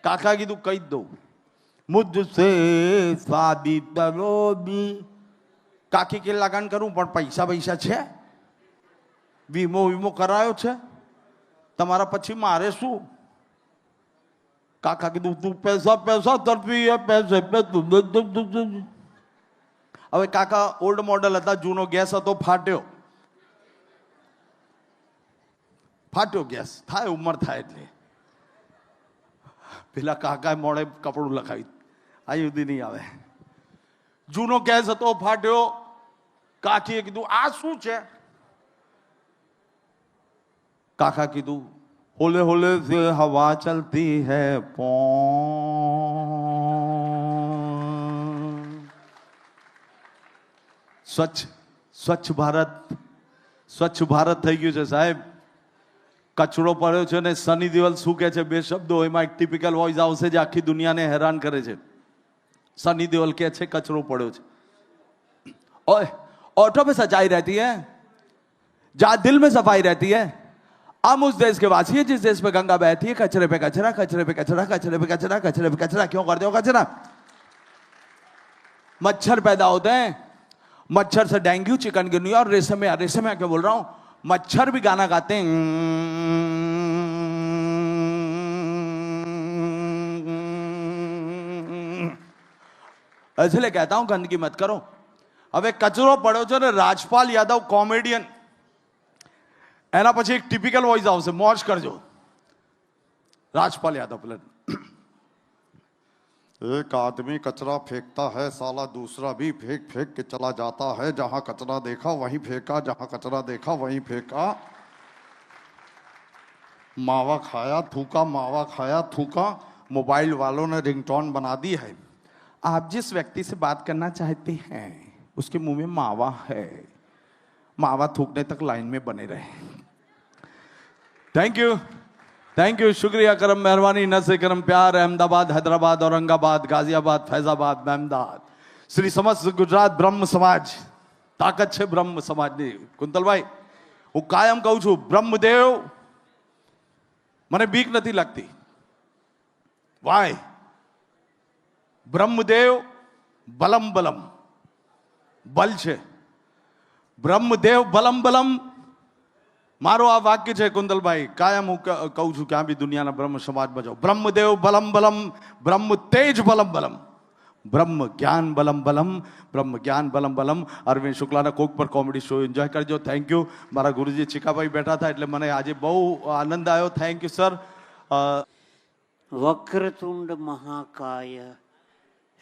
काका की तू कही दो मुझसे शादी करो दी काकी के लगन करूं पण पैसा पैसा छे वीमो वीमो करायो छे तमारा पछी मारे शू काका की तू पैसा पैसा तड़पी है पैसे पे तू હવે કાકા ઓલ્ડ મોડલ હતા, જૂનો ગેસ હતો, ફાટ્યો ગેસ. થાય ઉંમર થાય એટલે પેલા કાકાએ મોડે કપડું લખાવી, આ સુધી નહીં આવે. જૂનો ગેસ હતો, ફાટ્યો. કાકીએ કીધું આ શું છે? કાકા કીધું હોલે હોલે સે હવા ચલતી હૈ પો. સ્વચ્છ ભારત થઈ ગયું છે સાહેબ. કચરો પડ્યો છે ને સની દેઓલ શું કહે છે? બે શબ્દો, એમાં એક ટિપિકલ વોઇસ આવશે જે આખી દુનિયાને હેરાન કરે છે. सनी देओल कहते हैं कचरो पड़ो छे. ओए ऑटो में सच्चाई रहती है, जहां दिल में सफाई रहती है. हम उस देश के वासी हैं जिस देश में गंगा बहती है. कचरे पे कचरा, कचरे पे कचरा, कचरे पे कचरा, कचरे पे कचरा. क्यों करते हो कचरा? मच्छर पैदा होते हैं, मच्छर से डेंगू, चिकनगुनिया और रेशमिया. रेशमिया क्यों बोल रहा हूं? मच्छर भी गाना गाते हैं. इसलिए कहता हूं गंदगी मत करो. હવે કચરો પડ્યો છે ને રાજપાલ યાદવ કોમેડિયન, એના પછી એક ટિપિકલ વોઇસ આવશે, મોજ કરજો. राजपाल यादव प्लेन. एक आदमी कचरा फेंकता है, साला दूसरा भी फेंक फेंक के चला जाता है. जहां कचरा देखा वहीं फेंका, जहां कचरा देखा वहीं फेंका. मावा खाया थूका, मावा खाया थूका. मोबाइल वालों ने रिंगटोन बना दी है. आप जिस व्यक्ति से बात करना चाहते हैं उसके मुंह में मावा है, मावा थूकने तक लाइन में बने रहे. थैंक यू, थैंक यू, शुक्रिया, करम, मेहरबानी, नज़ करम, प्यार. अहमदाबाद, हैदराबाद, औरंगाबाद, गाजियाबाद, फैजाबाद, महेमदाद, श्री समस्त गुजरात ब्रह्म समाज. ताकत છે બ્રહ્મ સમાજની. કુંતલભાઈ, હું કાયમ કહું છું, બ્રહ્મદેવ મને બીક નથી લાગતી. વાય? બ્રહ્મદેવ બલમ બલમ, બલ છે. બ્રહ્મદેવ બલમ બલમ મારો આ વાક્ય છે કુંદલભાઈ. કાયમ હું કહું છું ક્યાં બી દુનિયાના બ્રહ્મ સમાજમાં જાઓ, બ્રહ્મદેવ બલમ બલમ, બ્રહ્મ તેજ બલમ બલમ, બ્રહ્મ જ્ઞાન બલમ બલમ, બ્રહ્મ જ્ઞાન બલમ બલમ. અરવિંદ શુક્લાના કોક પર કોમેડી શો એન્જોય કરજો. Thank you. મારા ગુરુજી ચીકાભાઈ બેઠા હતા એટલે મને આજે બહુ આનંદ આવ્યો. Thank you sir. વક્રતુંડ મહાકાય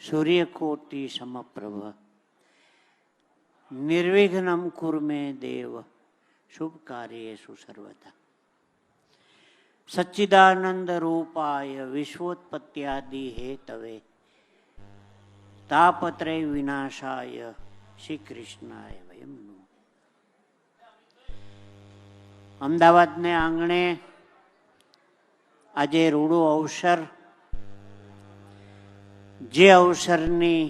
સૂર્યકોટિ સમપ્રભ નિર્વિઘ્નમ કુર્મે દેવ શુભ કાર્યેષુ સર્વદા. સચ્ચિદાનંદ રૂપાય વિશ્વોત્પત્યાદિ હેતવે તાપત્રય વિનાશાય શ્રી કૃષ્ણાય વયમ નમઃ. અમદાવાદને આંગણે આજે રૂડો અવસર, જે અવસરની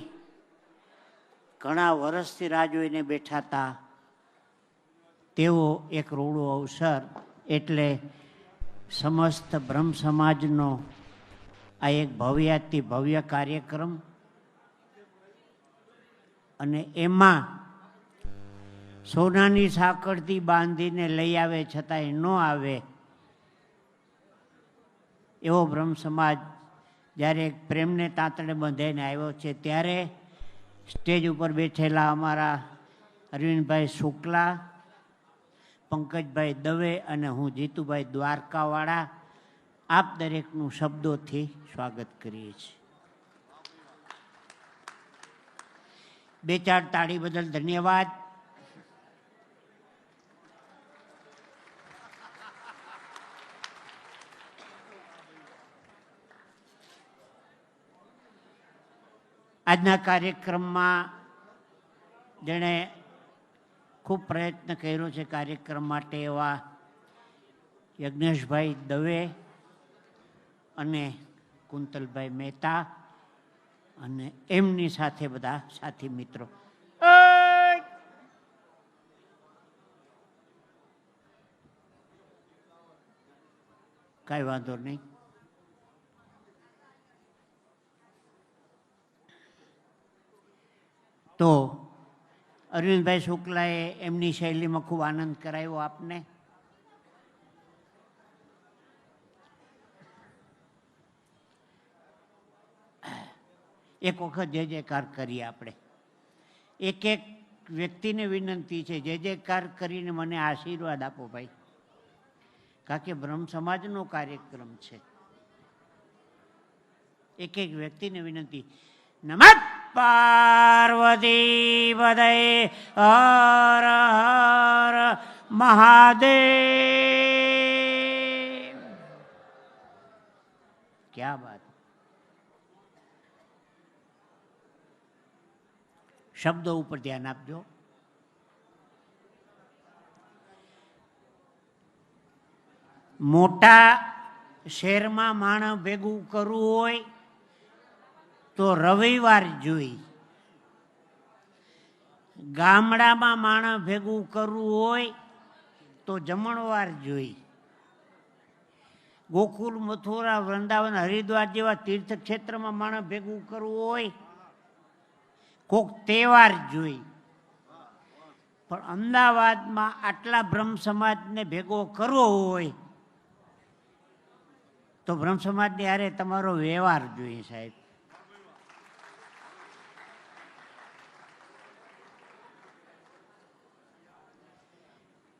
ઘણા વર્ષથી રાહ જોઈને બેઠા હતા તેવો એક રૂડો અવસર, એટલે સમસ્ત બ્રહ્મ સમાજનો આ એક ભવ્યાતિ ભવ્ય કાર્યક્રમ. અને એમાં સોનાની સાંકળથી બાંધીને લઈ આવે છતાંય ન આવે એવો બ્રહ્મ સમાજ જ્યારે પ્રેમને તાંતણે બંધાઈને આવ્યો છે, ત્યારે સ્ટેજ ઉપર બેઠેલા અમારા અરવિંદભાઈ શુક્લા, પંકજભાઈ દવે અને હું જીતુભાઈ દ્વારકાવાળા આપ દરેકનું શબ્દોથી સ્વાગત કરીએ છીએ. બે ચાર તાળી બદલ ધન્યવાદ. આજના કાર્યક્રમમાં જેણે ખૂબ પ્રયત્ન કર્યો છે કાર્યક્રમ માટે એવા યજ્ઞેશભાઈ દવે અને કુંતલભાઈ મહેતા અને એમની સાથે બધા સાથી મિત્રો. કાંઈ વાંધો નહીં. તો અરવિંદભાઈ શુક્લાએ એમની શૈલીમાં ખૂબ આનંદ કરાવ્યો આપને. એક વખત જય જયકાર કરીએ આપણે. એક એક વ્યક્તિને વિનંતી છે, જે જયકાર કરીને મને આશીર્વાદ આપો ભાઈ, કારણ કે બ્રહ્મ સમાજનો કાર્યક્રમ છે. એક એક વ્યક્તિને વિનંતી. નમઃ પાર્વતી પદય હર હર મહાદેવ. ક્યા બાત. શબ્દો ઉપર ધ્યાન આપજો. મોટા શહેરમાં માણસ ભેગું કરવું હોય તો રવિવાર જોઈ, ગામડામાં માણસ ભેગું કરવું હોય તો જમણવાર જોઈ, ગોકુલ, મથુરા, વૃંદાવન, હરિદ્વાર જેવા તીર્થક્ષેત્રમાં માણસ ભેગું કરવું હોય કોક તહેવાર જોઈ. પણ અમદાવાદમાં આટલા બ્રહ્મ સમાજને ભેગો કરવો હોય તો બ્રહ્મ સમાજની હારે તમારો વ્યવહાર જોઈએ સાહેબ.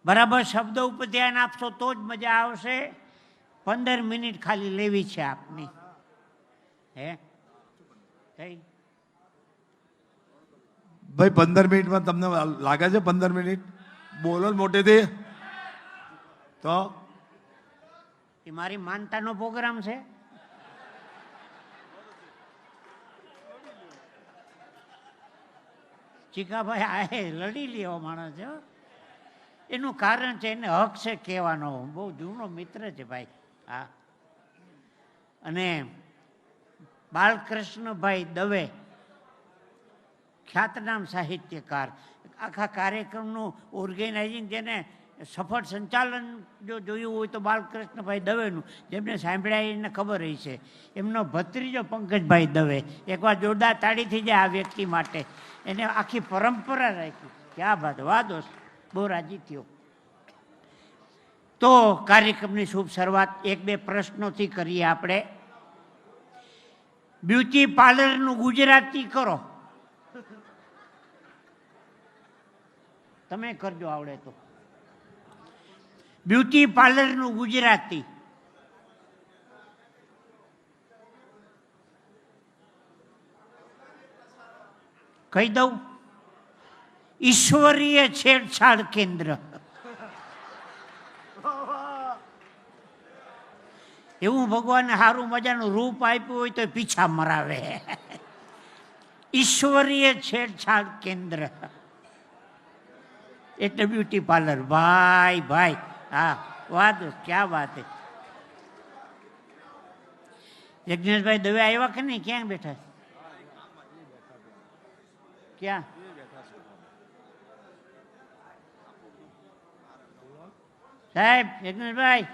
બરાબર શબ્દો ઉપર ધ્યાન આપશો તો જ મજા આવશે. 15 મિનિટ ખાલી લેવી છે આપની. હે કઈ ભાઈ 15 મિનિટમાં તમને લાગે છે? 15 મિનિટ બોલો મોટેથી. તો એ મારી માનતાનો પ્રોગ્રામ છે. ચીકાભાઈ આ લડી લેવો માણસ છે. એનું કારણ છે, એને હક છે કહેવાનો. બહુ જૂનો મિત્ર છે ભાઈ. હા. અને બાલકૃષ્ણભાઈ દવે, ખ્યાતનામ સાહિત્યકાર, આખા કાર્યક્રમનું ઓર્ગેનાઇઝિંગ, જેને સફળ સંચાલન જો જોયું હોય તો બાલકૃષ્ણભાઈ દવેનું, જેમને સાંભળ્યા એને ખબર રહી છે. એમનો ભત્રીજો પંકજભાઈ દવે, એકવાર જોરદાર તાળી થઈ જાય આ વ્યક્તિ માટે. એને આખી પરંપરા રાખી. ક્યાં વાત. વાહ દોસ્ત, બહુ રાજી થયો. તો કાર્યક્રમની શુભ શરૂઆત 1-2 પ્રશ્નોથી કરીએ આપણે. બ્યુટી પાર્લરનું ગુજરાતી કરો. તમે કરજો આવડે તો. બ્યુટી પાર્લરનું ગુજરાતી. કહી દઉં, ઈશ્વરીય છેડછાડ કેન્દ્ર. એવું ભગવાને સારું મજાનું રૂપ આપ્યું હોય તો પીછા મરાવે. ઈશ્વરીય છેડછાડ કેન્દ્ર એટલે બ્યુટી પાર્લર. ભાઈ ભાઈ, હા વાત ક્યાં વાત. યજ્ઞેશભાઈ દવે આવ્યા કે નહીં? ક્યાં બેઠા? ક્યાં? સાહેબ યજ્ઞેશભાઈ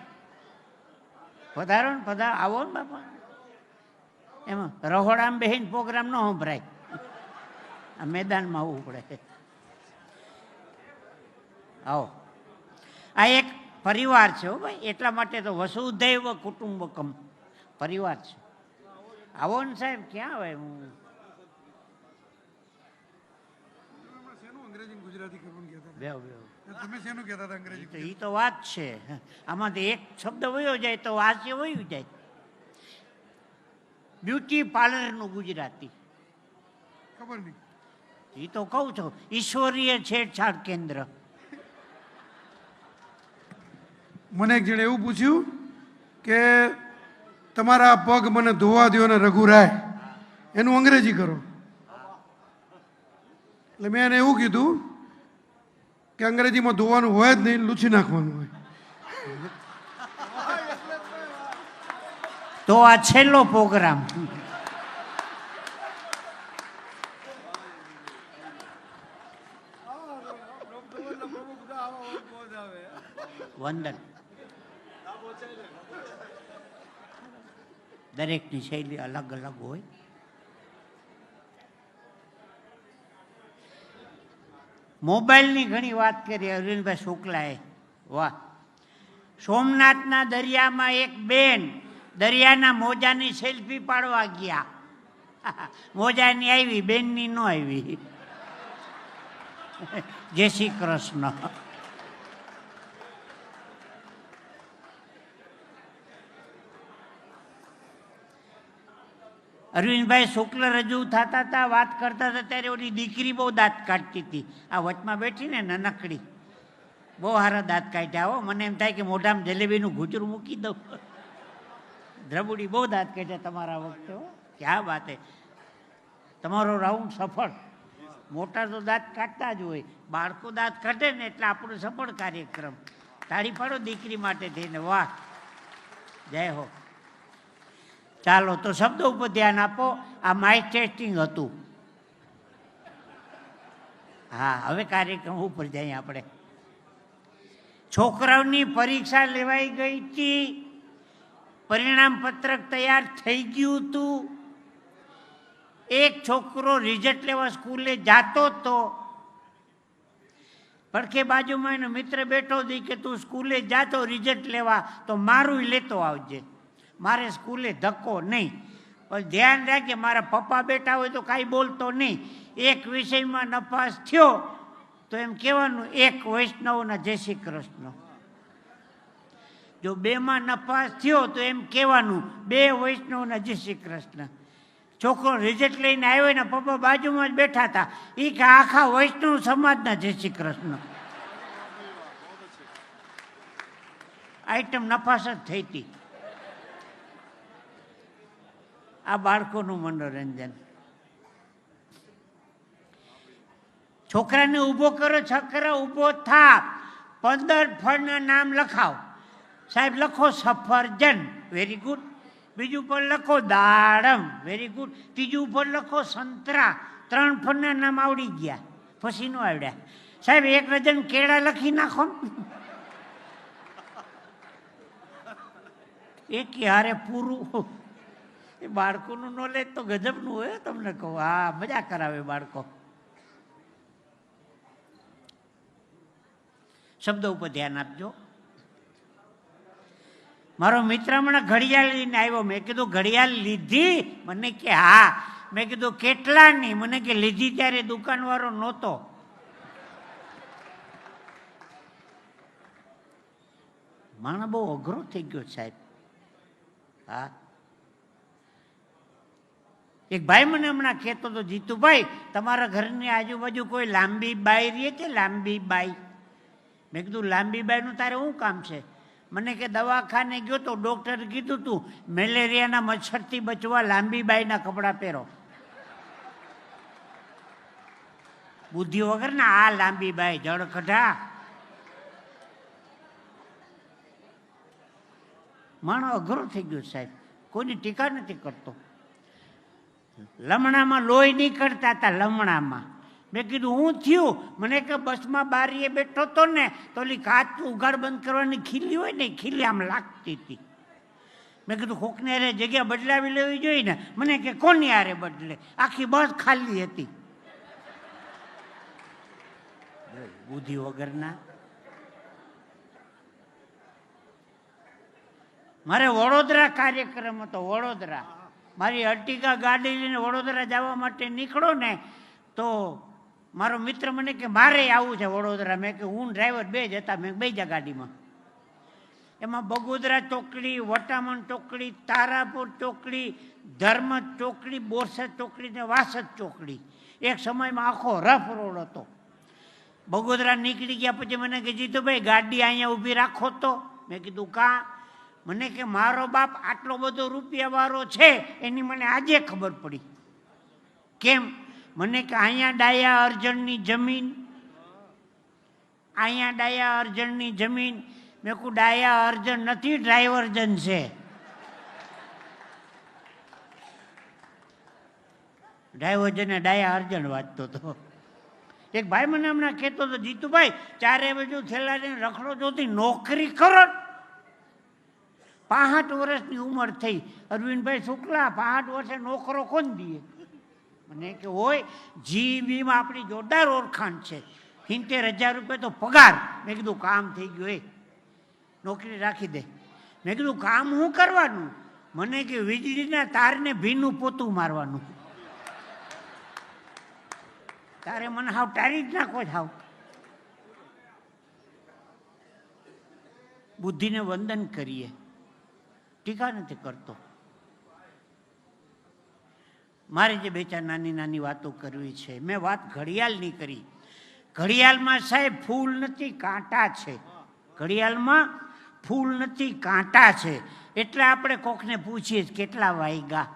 પધારો ને, આવો ને બાપા. એમાં રહોડામાં બેહીને પ્રોગ્રામ ન સંભળાય, આ મેદાનમાં આવવું પડે. આવો. આ એક પરિવાર છે હો ભાઈ, એટલા માટે તો વસુધૈવ કુટુંબકમ પરિવાર છે. આવો ને સાહેબ. ક્યાં આવે? હું એ તો વાત છે. આમાંથી એક શબ્દ વયો જાય તો વાંચે વયું જાય. બ્યુટી પાર્લરનું ગુજરાતી ખબર નહીં. એ તો કહું છું, ઈશ્વરીય છેડછાડ કેન્દ્ર. મને એક જણે એવું પૂછ્યું કે તમારા પગ મને ધોવા દો ને રઘુરાય, એનું અંગ્રેજી કરો. એટલે મેં એને એવું કીધું કે અંગ્રેજીમાં ધોવાનું હોય જ નહીં, લૂછી નાખવાનું હોય. તો આ છેલ્લો પ્રોગ્રામ. વંદન. દરેકની શૈલી અલગ અલગ હોય. મોબાઈલની ઘણી વાત કરી અરવિંદભાઈ શુક્લાએ. વાહ. સોમનાથના દરિયામાં એક બેન દરિયાના મોજાની સેલ્ફી પાડવા ગયા. મોજાની આવી, બેનની ન આવી. જય શ્રી કૃષ્ણ. અરવિંદભાઈ શુક્લ રજૂ થતા હતા, વાત કરતા હતા ત્યારે ઓલી દીકરી બહુ દાંત કાઢતી હતી. આ વચમાં બેઠી ને નનકડી, બહુ સારા દાંત કાઢ્યા હો. મને એમ થાય કે મોઢામાં જલેબીનું ગુજરું મૂકી દઉં. દ્રબુડી બહુ દાંત કાઢ્યા તમારા વખતે હો. ક્યાં વાત હે, તમારો રાઉન્ડ સફળ. મોટા તો દાંત કાઢતા જ હોય, બાળકો દાંત કાઢે ને એટલે આપણો સફળ કાર્યક્રમ. તાળી પાડો દીકરી માટે થઈને. વાહ, જય હો. ચાલો તો શબ્દો ઉપર ધ્યાન આપો. આ માઇક ટેસ્ટિંગ હતું. હા, હવે કાર્યક્રમ ઉપર જઈએ આપણે. છોકરાઓની પરીક્ષા લેવાઈ ગઈ હતી, પરિણામ પત્રક તૈયાર થઈ ગયું હતું. એક છોકરો રિઝલ્ટ લેવા સ્કૂલે જાતો હતો. પડખે બાજુમાં એનો મિત્ર બેઠો હતી કે તું સ્કૂલે જાતો રિઝલ્ટ લેવા તો મારું લેતો આવજે, મારે સ્કૂલે ધક્કો નહીં. પણ ધ્યાન રાખે, મારા પપ્પા બેઠા હોય તો કાંઈ બોલતો નહીં. એક વિષયમાં નપાસ થયો તો એમ કહેવાનું એક વૈષ્ણવના જય શ્રી કૃષ્ણ. જો બેમાં નપાસ થયો તો એમ કહેવાનું બે વૈષ્ણવના જય શ્રી કૃષ્ણ. છોકરો રિઝલ્ટ લઈને આવ્યો ને પપ્પા બાજુમાં જ બેઠા હતા. એ કે આખા વૈષ્ણવ સમાજના જય શ્રી કૃષ્ણ. આઈટમ નપાસ જ થઈ હતી. આ બાળકોનું મનોરંજન. છોકરાને ઊભો કરો, છોકરા ઊભો થા, 15 ફળના નામ લખાવ. સાહેબ લખો સફરજન, વેરી ગુડ. બીજું પર લખો દાડમ, વેરી ગુડ. ત્રીજું પર લખો સંતરા. 3 ફળના નામ આવડી ગયા, પછી નો આવડ્યા. સાહેબ 1 ડઝન કેળા લખી નાખો. એક હારે પૂરું. એ બાળકોનું નોલેજ તો ગજબનું હોય, તમને કહું. હા, મજા કરાવે બાળકો. શબ્દો ઉપર ધ્યાન આપજો. મારો મિત્ર હમણાં ઘડિયાળ લઈને આવ્યો. મેં કીધું ઘડિયાળ લીધી? મને કે હા. મેં કીધું કેટલાની? મને કે લીધી ત્યારે દુકાનવાળો નહોતો. માણસ બહુ અઘરો થઈ ગયો સાહેબ. હા, એક ભાઈ મને હમણાં કહેતો હતો, જીતુભાઈ તમારા ઘરની આજુબાજુ કોઈ લાંબી બાઈ રહે છે? લાંબી બાઈ. મેં કીધું લાંબી બાઈનું તારે શું કામ છે? મને કે દવાખાને ગયો તો ડોક્ટરે કીધું તું મેલેરિયાના મચ્છરથી બચવા લાંબી બાઈના કપડાં પહેરો. બુદ્ધિ વગર ના આ લાંબી બાઈ જળ કઢા. માણસ અઘરો થઈ ગયો સાહેબ, કોઈની ટીકા નથી કરતો. લમણામાં લોહી નીકળતા હતા, લમણામાં. મેં કીધું હું થયું? મને કે બસમાં બારીએ બેઠો હતો ને તો ઓલી કાચ ઉઘાડ બંધ કરવાની ખીલી હોય ને, ખીલી આમ લાગતી હતી. મેં કીધું કોકને હારે જગ્યા બદલાવી લેવી જોઈએ ને. મને કે કોની હારે બદલે? આખી બસ ખાલી હતી. બુદ્ધિ વગરના. મારે વડોદરા કાર્યક્રમ હતો, વડોદરા. મારી અર્ટિગા ગાડી લઈને વડોદરા જવા માટે નીકળો ને તો મારો મિત્ર મને કે મારે આવું છે વડોદરા. મેં કે હું ડ્રાઈવર બે જ હતા. મેં બેજા ગાડીમાં. એમાં બગોદરા ચોકડી, વટામણ ચોકડી, તારાપુર ચોકડી, ધર્મ ચોકડી, બોરસદ ચોકડી ને વાસદ ચોકડી. એક સમયમાં આખો રફ રોડ હતો. બગોદરા નીકળી ગયા પછી મને કે જીતુભાઈ ગાડી અહીંયા ઊભી રાખો તો. મેં કીધું કાં? મને કે મારો બાપ આટલો બધો રૂપિયાવાળો છે એની મને આજે ખબર પડી. કેમ? મને કે અહીંયા ડાયા અર્જણની જમીન, અહીંયા ડાયા અર્જણની જમીન. મેં કહું ડાયા અર્જણ નથી, ડ્રાઈવરજન છે. ડ્રાઈવરજને ડાયા અર્જણ વાંચતો હતો. એક ભાઈ મને હમણાં કહેતો હતો, જીતુભાઈ 4 બાજુ થેલા લઈને રખડો જોતી, નોકરી કરો. 65 વર્ષની ઉંમર થઈ. અરવિંદભાઈ શુક્લા 65 વર્ષે નોકરો કોણ દે? મને કે હોય જીબીમાં આપણી જોરદાર ઓળખાણ છે, 70,000 રૂપિયા તો પગાર. મેં કીધું કામ થઈ ગયું, એ નોકરી રાખી દે. મેં કીધું કામ શું કરવાનું? મને કે વીજળીના તારને ભીનું પોતું મારવાનું. તારે મને હાવ ટારી જ નાખો જ હાવ. બુદ્ધિને વંદન કરીએ, ટીકા નથી કરતો. મારે જે બે ચાર નાની નાની વાતો કરવી છે. મેં વાત ઘડિયાળની કરી. ઘડિયાળમાં સાહેબ ફૂલ નથી, કાંટા છે. ઘડિયાળમાં ફૂલ નથી, કાંટા છે. એટલે આપણે કોકને પૂછીએ કેટલા વાગ્યા.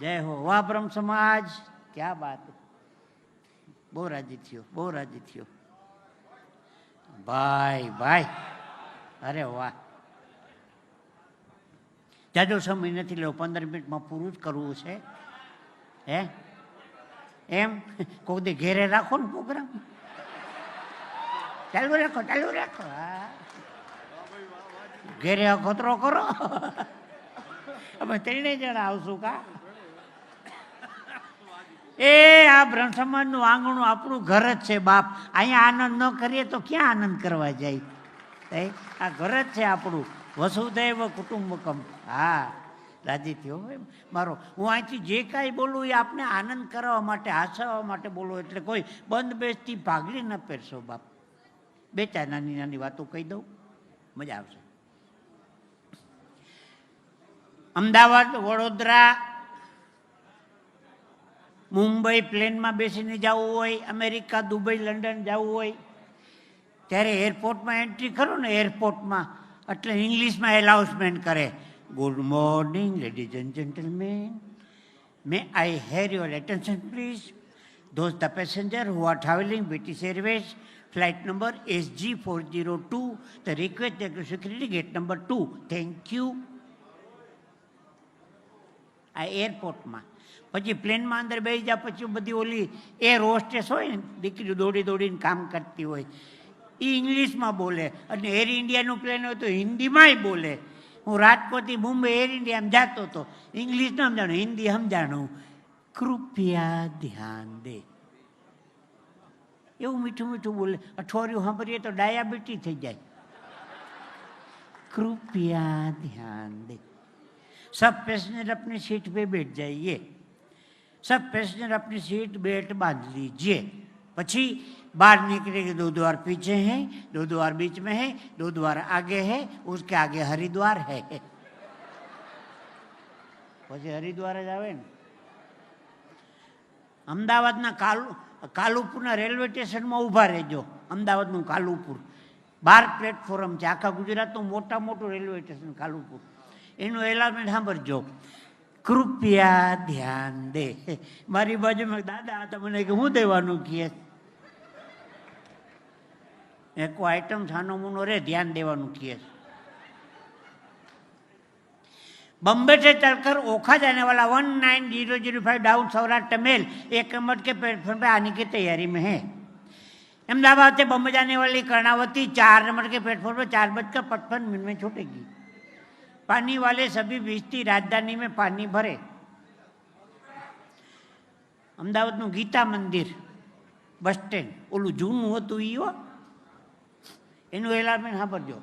જય હો. વાહ બ્રહ્મ સમાજ, ક્યાં બાત. બહુ રાજી થયો, બહુ રાજી થયો ભાઈ ભાઈ. અરે વાહ. જાજો સમય નથી લેવો, 15 મિનિટમાં પૂરું જ કરવું છે. હે એમ કોઈ દી ઘેરે રાખો ને પ્રોગ્રામ, ચાલુ રાખો, ચાલુ રાખો. હા, ઘેરે અખતરો કરો. અમે 3 જણા આવશું કા. એ આ બ્રહ્મ સમાજનું આંગણું આપણું ઘર જ છે બાપ. અહીંયા આનંદ ન કરીએ તો ક્યાં આનંદ કરવા જાય? આ ઘર જ છે આપણું. વસુધૈવ કુટુંબકમ. હા, રાજી થયો મારો. હું અહીંથી જે કાંઈ બોલું એ આપને આનંદ કરાવવા માટે, હસાવવા માટે બોલું. એટલે કોઈ બંધ બેસતી ભાગલી ન પહેરશો બાપ. બે ચાર નાની નાની વાતો કહી દઉં, મજા આવશે. અમદાવાદ, વડોદરા, મુંબઈ પ્લેનમાં બેસીને જવું હોય, અમેરિકા, દુબઈ, લંડન જવું હોય, ત્યારે એરપોર્ટમાં એન્ટ્રી કરો ને, એરપોર્ટમાં એટલે ઇંગ્લિશમાં એનાઉન્સમેન્ટ કરે, good morning ladies and gentlemen, may I have your attention please. Those the passenger who are travelling British Airways flight number SG402, the request take to security gate number 2. Thank you. આ એરપોર્ટમાં. પછી પ્લેનમાં અંદર બેસી જાય પછી બધી ઓલી એર હોસ્ટેસ હોય ને, દીકરી દોડી દોડીને કામ કરતી હોય, એ ઇંગ્લિશમાં બોલે. અને એર ઇન્ડિયાનું પ્લેન હોય તો હિન્દીમાંય બોલે. હું રાજકોટથી મુંબઈ એર ઇન્ડિયામાં જતો હતો, ઇંગ્લિશ ન સમજાણું, હિન્દી સમજાણું. કૃપયા ધ્યાન દે, એવું મીઠું મીઠું બોલે. અઠવાડિયું સાંભળીએ તો ડાયાબિટીસ થઈ જાય. કૃપયા ધ્યાન દે. सब पैसेंजर अपनी सीट पे बैठ जाइए, सब पैसेंजर अपनी सीट बेल्ट बांध लीजिए. પછી बाहर निकलेंगे, 2 द्वार पीछे हैं, 2 द्वार बीच में है, 2 द्वार आगे है, उसके आगे हरिद्वार है. પછી હરિદ્વાર જ આવે ને. અમદાવાદના કાલુપુરના રેલવે સ્ટેશનમાં ઊભા રહેજો. અમદાવાદનું કાલુપુર 12 પ્લેટફોર્મ છે. આખા ગુજરાતનું મોટા મોટું રેલવે સ્ટેશન કાલુપુર. એનું એલાર્મેન્ટ સાંભળજો, કૃપયા ધ્યાન દે. મારી બાજુમાં દાદા હતા, મને કે હું દેવાનું કહે. એક આઈટમ છાનો મુનો રે, ધ્યાન દેવાનું કહે. बम्बे से चलकर ओखा जाने वाला 19005 डाउन सौराष्ट्र मेल 1 नंबर के प्लेटफॉर्म पे आने की तैयारी में है. अहमदाबाद से बम्बई जाने वाली कर्णावती 4 नंबर के प्लेटफॉर्म पर 4:55 में छूटेगी. पानी वाले सभी भिजती राजधानी में पानी भरे. અમદાવાદનું ગીતા મંદિર બસ સ્ટેન્ડ ઓલું જૂનું હતું ઈ હો, એનું એલાર્મેન્ટ સાંભળજો.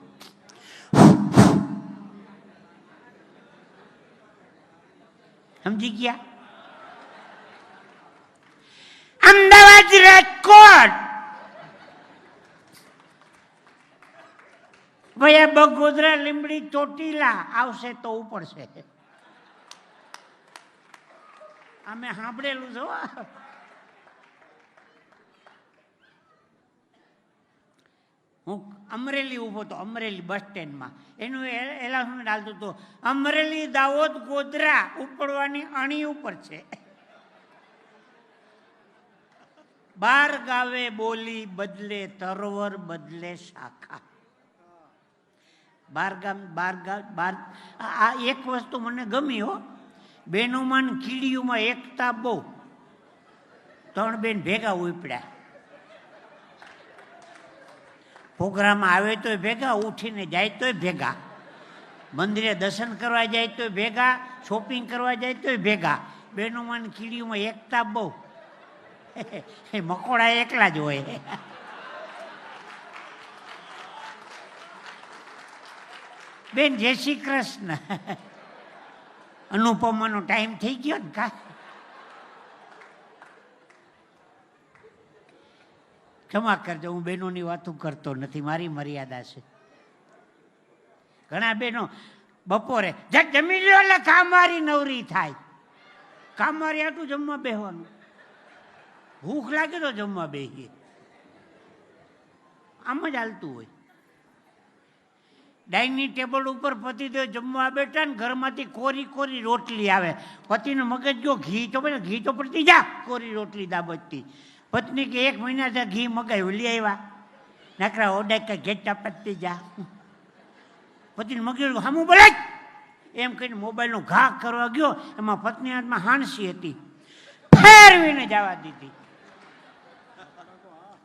સમજી ગયા? અમદાવાદ રાજકોટ ભયા બગોદરા લીંબડી ચોટીલા આવશે તો ઉપડશે. અમે સાંભળેલું છો. હું અમરેલી ઊભો હતો, અમરેલી બસ સ્ટેન્ડમાં. એનું એલાઉન્સમેન્ટ ચાલતું હતું, અમરેલી દાહોદ ગોધરા ઉપડવાની અણી ઉપર છે. 12 ગાવે બોલી બદલે તરવર બદલે શાખા. 12 ગામ. આ એક વસ્તુ મને ગમી હો, બેનુમાન કીડીઓમાં એકતા બહુ. 3 બેન ભેગા ઉપડ્યા. પ્રોગ્રામ આવે તોય ભેગા, ઉઠીને જાય તોય ભેગા, મંદિરે દર્શન કરવા જાય તોય ભેગા, શોપિંગ કરવા જાય તોય ભેગા. બેનુમાન કીડીઓમાં એકતા બહુ. મકોડા એકલા જ હોય. બેન જય શ્રી કૃષ્ણ. અનુપમાનો ટાઈમ થઈ ગયો ને કા? ક્ષમા કરજો, હું બહેનોની વાતો કરતો નથી, મારી મર્યાદા છે. ઘણા બહેનો બપોરે જમી લો એટલે કામવારી નવરી થાય. કામવારી આટલું જમવા બેસવાનું, ભૂખ લાગે તો જમવા બેસીએ, આમ જ હાલતું હોય. ડાઇનિંગ ટેબલ ઉપર પતિદેવ જમવા બેઠા ને ઘરમાંથી કોરી કોરી રોટલી આવે. પતિનો મગજ ગયો ઘી ચોપડતી જા, કોરી રોટલી દાબતતી. પત્ની કે 1 મહિના ત્યાં ઘી મગાવ્યું, લઈ આવ્યા, નકરા ઓડા કે ઘેર ચાપતી જા. પતિને મગજ હામું બોલે એમ કહીને મોબાઈલનો ઘા કરવા ગયો, એમાં પત્ની હાથમાં હાણસી હતી, ફેરવીને જવા દીધી,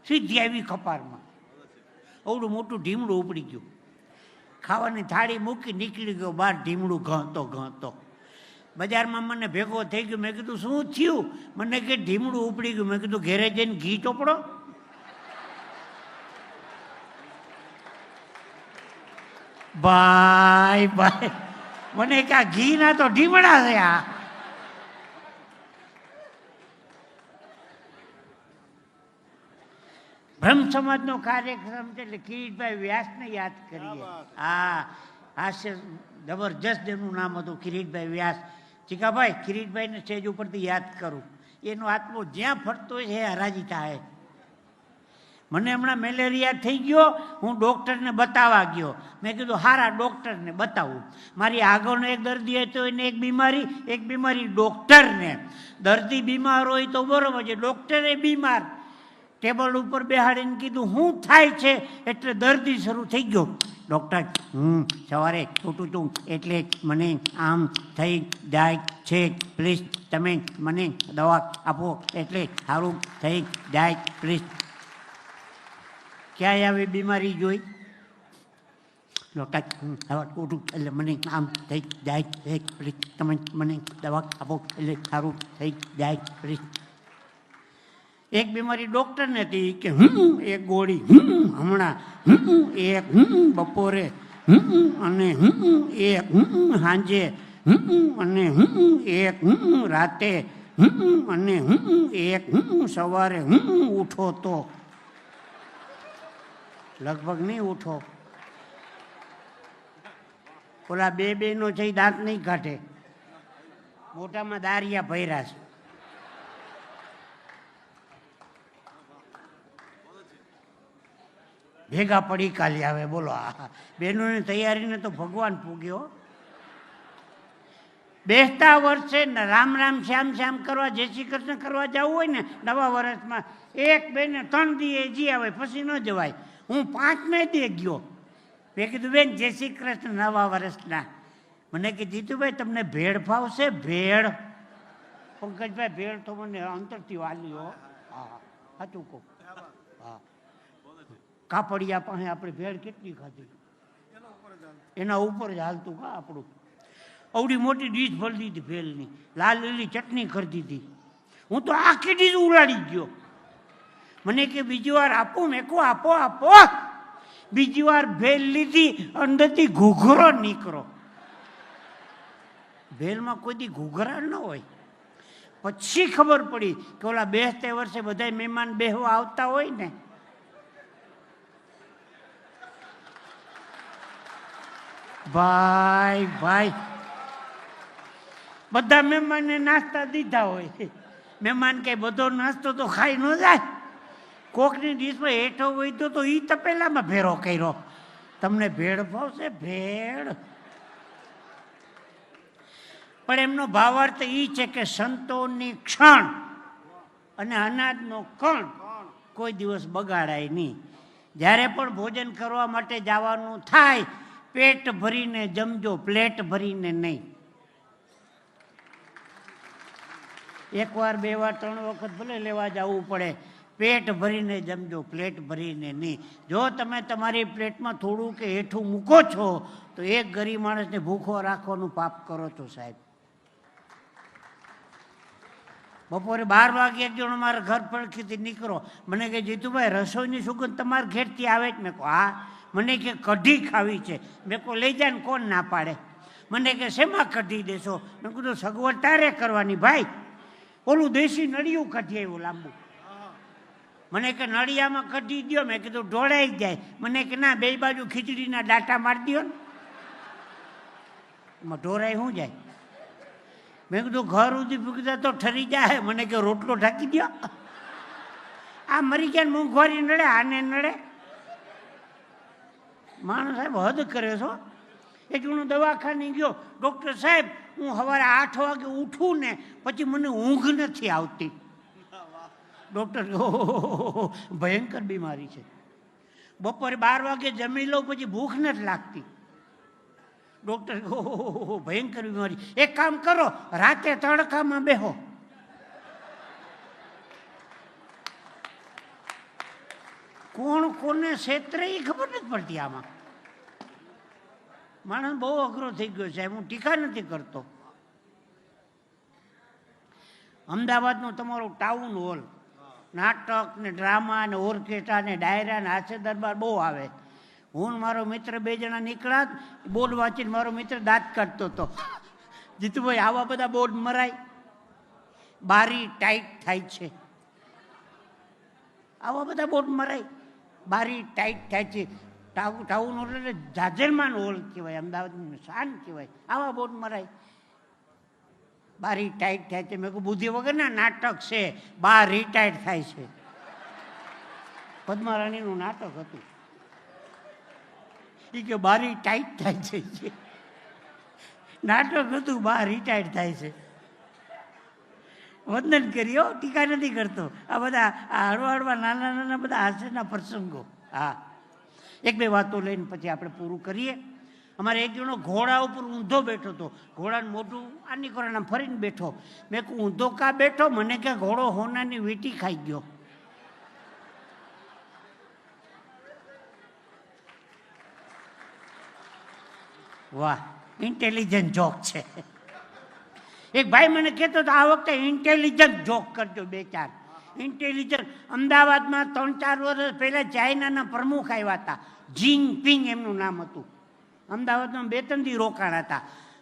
સીધી આવી કપારમાં. અવડું મોટું ઢીમડું ઉપડી ગયું. ખાવાની થાળી મૂકી નીકળી ગયો બહાર, ઢીમડું ઘણતો. બજારમાં મને ભેગો થઈ ગયો. મેં કીધું શું થયું? મને કે ઢીમડું ઉપડી ગયું. મેં કીધું ઘેરે જઈને ઘી ચોપડો. ભાઈ મને કે આ ઘી ના તો ઢીમડા છે. આ બ્રહ્મ સમાજનો કાર્યક્રમ છે એટલે કિરીટભાઈ વ્યાસને યાદ કરીએ. હા, હાસ્ય જબરજસ્ત એનું નામ હતું કિરીટભાઈ વ્યાસ. ચીકાભાઈ, કિરીટભાઈને સ્ટેજ ઉપરથી યાદ કરું. એનો આત્મો જ્યાં ફરતો હોય છે એ હરાજી થાય. મને હમણાં મેલેરિયા થઈ ગયો, હું ડૉક્ટરને બતાવવા ગયો. મેં કીધું હારા ડૉક્ટરને બતાવું. મારી આગળનો એક દર્દી હતો, એને એક બીમારી ડૉક્ટરને. દર્દી બીમાર હોય તો બરોબર છે, ડૉક્ટરે બીમાર. ટેબલ ઉપર બેહાડીને કીધું શું થાય છે, એટલે દર્દી શરૂ થઈ ગયો. ડૉક્ટર, સવારે છૂટું છું એટલે મને આમ થઈ જાય છે, પ્લીઝ તમે મને દવા આપો એટલે સારું થઈ જાય પ્લીઝ. ક્યાંય આવી બીમારી જોઈ? ડૉક્ટર, સવાર ઉઠું એટલે મને આમ થઈ જાય છે, પ્લીઝ તમે મને દવા આપો એટલે સારું થઈ જાય પ્લીઝ. એક બીમારી ડૉક્ટરને હતી કે એક ગોળી હમણાં, એક બપોરે, અને એક સાંજે, અને એક રાતે, અને એક સવારે ઉઠો તો. લગભગ નહીં ઉઠો. ઓલા બે નો છે દાંત નહીં કાઢે, મોટામાં દારિયા ભર્યા છે. ભેગા પડી કાલી આવે. બોલો, આ બહેનોની તૈયારીને તો ભગવાન પૂગ્યો. બેસતા વર્ષે રામ રામ શ્યામ શ્યામ કરવા, જય શ્રી કૃષ્ણ કરવા જવું હોય ને નવા વર્ષમાં, એક બેને 3 દીએ જી આવે, પછી ન જવાય. હું 5મે દે ગયો. મેં કીધું બેન જય શ્રી કૃષ્ણ નવા વર્ષના. મને કે જીતુભાઈ તમને ભેળ ફાવશે? ભેળ? પંકજભાઈ ભેળ તો મને અંતરથી વાલ્યો. હા, સાચું કહું. હા, કાપડિયા પાસે આપણે ભેળ કેટલી ખાધી, એના ઉપર જ હાલતું કા આપણું. અવડી મોટી ડીશ ભરી દીધી ભેળની, લાલ લીલી ચટણી કરી દીધી. હું તો આખી ડીશ ઉડાડી ગયો. મને કે બીજી વાર આપો? મેં કહું આપો. બીજી વાર ભેળ લીધી, અંદરથી ઘૂઘરો નીકળો. ભેળમાં કોઈ દી ઘૂઘરા ન હોય. પછી ખબર પડી કે ઓલા બેસતે વર્ષે બધા મહેમાન બેહવા આવતા હોય ને, ભાઈ બધા મહેમાનને નાસ્તા દીધા હોય. મહેમાન કઈ બધો નાસ્તો તો ખાઈ ન જાય. કોકની ડીશમાં હેઠો હોય તો ઈ તપેલામાં ભેરો કર્યો. તમને ભેળ ભાવશે? ભેળ? પણ એમનો ભાવાર્થ એ છે કે સંતોની ક્ષણ અને અનાજનો કણ કોઈ દિવસ બગાડાય નહીં. જ્યારે પણ ભોજન કરવા માટે જવાનું થાય, પેટ ભરીને જમજો, પ્લેટ ભરીને નહીં. 1 વાર 2 વાર 3 વખત ભલે લેવા જવું પડે, પેટ ભરીને જમજો, પ્લેટ ભરીને નહીં. જો તમે તમારી પ્લેટમાં થોડું કે હેઠું મૂકો છો તો એક ગરીબ માણસને ભૂખો રાખવાનું પાપ કરો છો સાહેબ. બપોરે 12 વાગે એક જણો મારા ઘર પડખેથી નીકળો. મને કે જીતુભાઈ રસોઈની સુગંધ તમારા ઘેરથી આવે જ? મેં કહું હા. મને કે કઢી ખાવી છે. મેં કહું લઈ જાય ને, કોણ ના પાડે? મને કે શેમાં કઢી દેશો? મેં કીધું સગવડ તારે કરવાની ભાઈ, ઓલું દેશી નળિયું કઢી આવ્યું લાંબુ. મને કે નળિયામાં કઢી દો. મેં કીધું ઢોળાઈ જાય. મને કે ના, બે બાજુ ખીચડીના ડાટા મારી દો ને, એમાં ઢોરાઈ શું જાય? મેં કીધું ઘર સુધી પૂગતા તો ઠરી જાય. મને કે રોટલો ઢાંકી દો. આ મરી ગયા મોંઘવારી નડે, આને નડે. માણસ સાહેબ હદ કરે છો. એ જ હું દવાખાને ગયો, ડૉક્ટર સાહેબ હું સવારે 8 વાગે ઉઠું ને પછી મને ઊંઘ નથી આવતી. ડૉક્ટર ભયંકર બીમારી છે. બપોરે 12 વાગે જમી લઉં પછી ભૂખ નથી લાગતી. ડૉક્ટર ભયંકર બીમારી. એક કામ કરો, રાતે તડકામાં બેહો. કોણ કોને ક્ષેત્રે એ ખબર નથી પડતી. આમાં માણસ બહુ અઘરો થઈ ગયો છે. હું ટીકા નથી કરતો. અમદાવાદનો તમારો ટાઉન હોલ, નાટક ને ડ્રામા ને ઓર્કેસ્ટ્રા ને ડાયરા ને હાસ્ય દરબાર બહુ આવે. હું મારો મિત્ર 2 જણા નીકળ્યા, બોર્ડ વાંચીને મારો મિત્ર દાંત કાઢતો હતો. જીતુભાઈ આવા બધા બોર્ડ મરાય, બારી ટાઈટ થાય છે. આવા બધા બોર્ડ મરાય, બારી ટાઈટ થાય છે. ટાઉન હોલ એટલે જાજરમાન હોલ કહેવાય, અમદાવાદનું શાન કહેવાય. આવા બોર્ડ મરાય, બારી ટાઈટ થાય છે. મેં કહું બુદ્ધિ વગરના નાટક છે, બાર રિટાયર્ડ થાય છે. પદ્મારાણીનું નાટક હતું. એ કે બારી ટાઈટ થાય છે. નાટક હતું, બાર રિટાયર્ડ થાય છે. વંદન કર્યો, ટીકા નથી કરતો. આ બધા હળવા હળવા નાના નાના બધા હાસ્યના પ્રસંગો. હા, 1-2 વાતો લઈને પછી આપણે પૂરું કરીએ. અમારે એક જણો ઘોડા ઉપર ઊંધો બેઠો હતો. ઘોડાનું મોઢું આની કોરાના ફરીને બેઠો. મેં કહું ઊંધો કા બેઠો? મને કે ઘોડો હોનાની વીંટી ખાઈ ગયો. વાહ, ઇન્ટેલિજન્ટ જોક છે. એક ભાઈ મને કહેતો હતો આ વખતે ઇન્ટેલિજન્ટ જોક કરજો 2-4. ઇન્ટેલિજન્ટ. અમદાવાદમાં 3-4 વર્ષ પહેલાં ચાઇનાના પ્રમુખ આવ્યા હતા. જિનપિંગ એમનું નામ હતું. અમદાવાદમાં 2-3 દી રોકાણ હતા.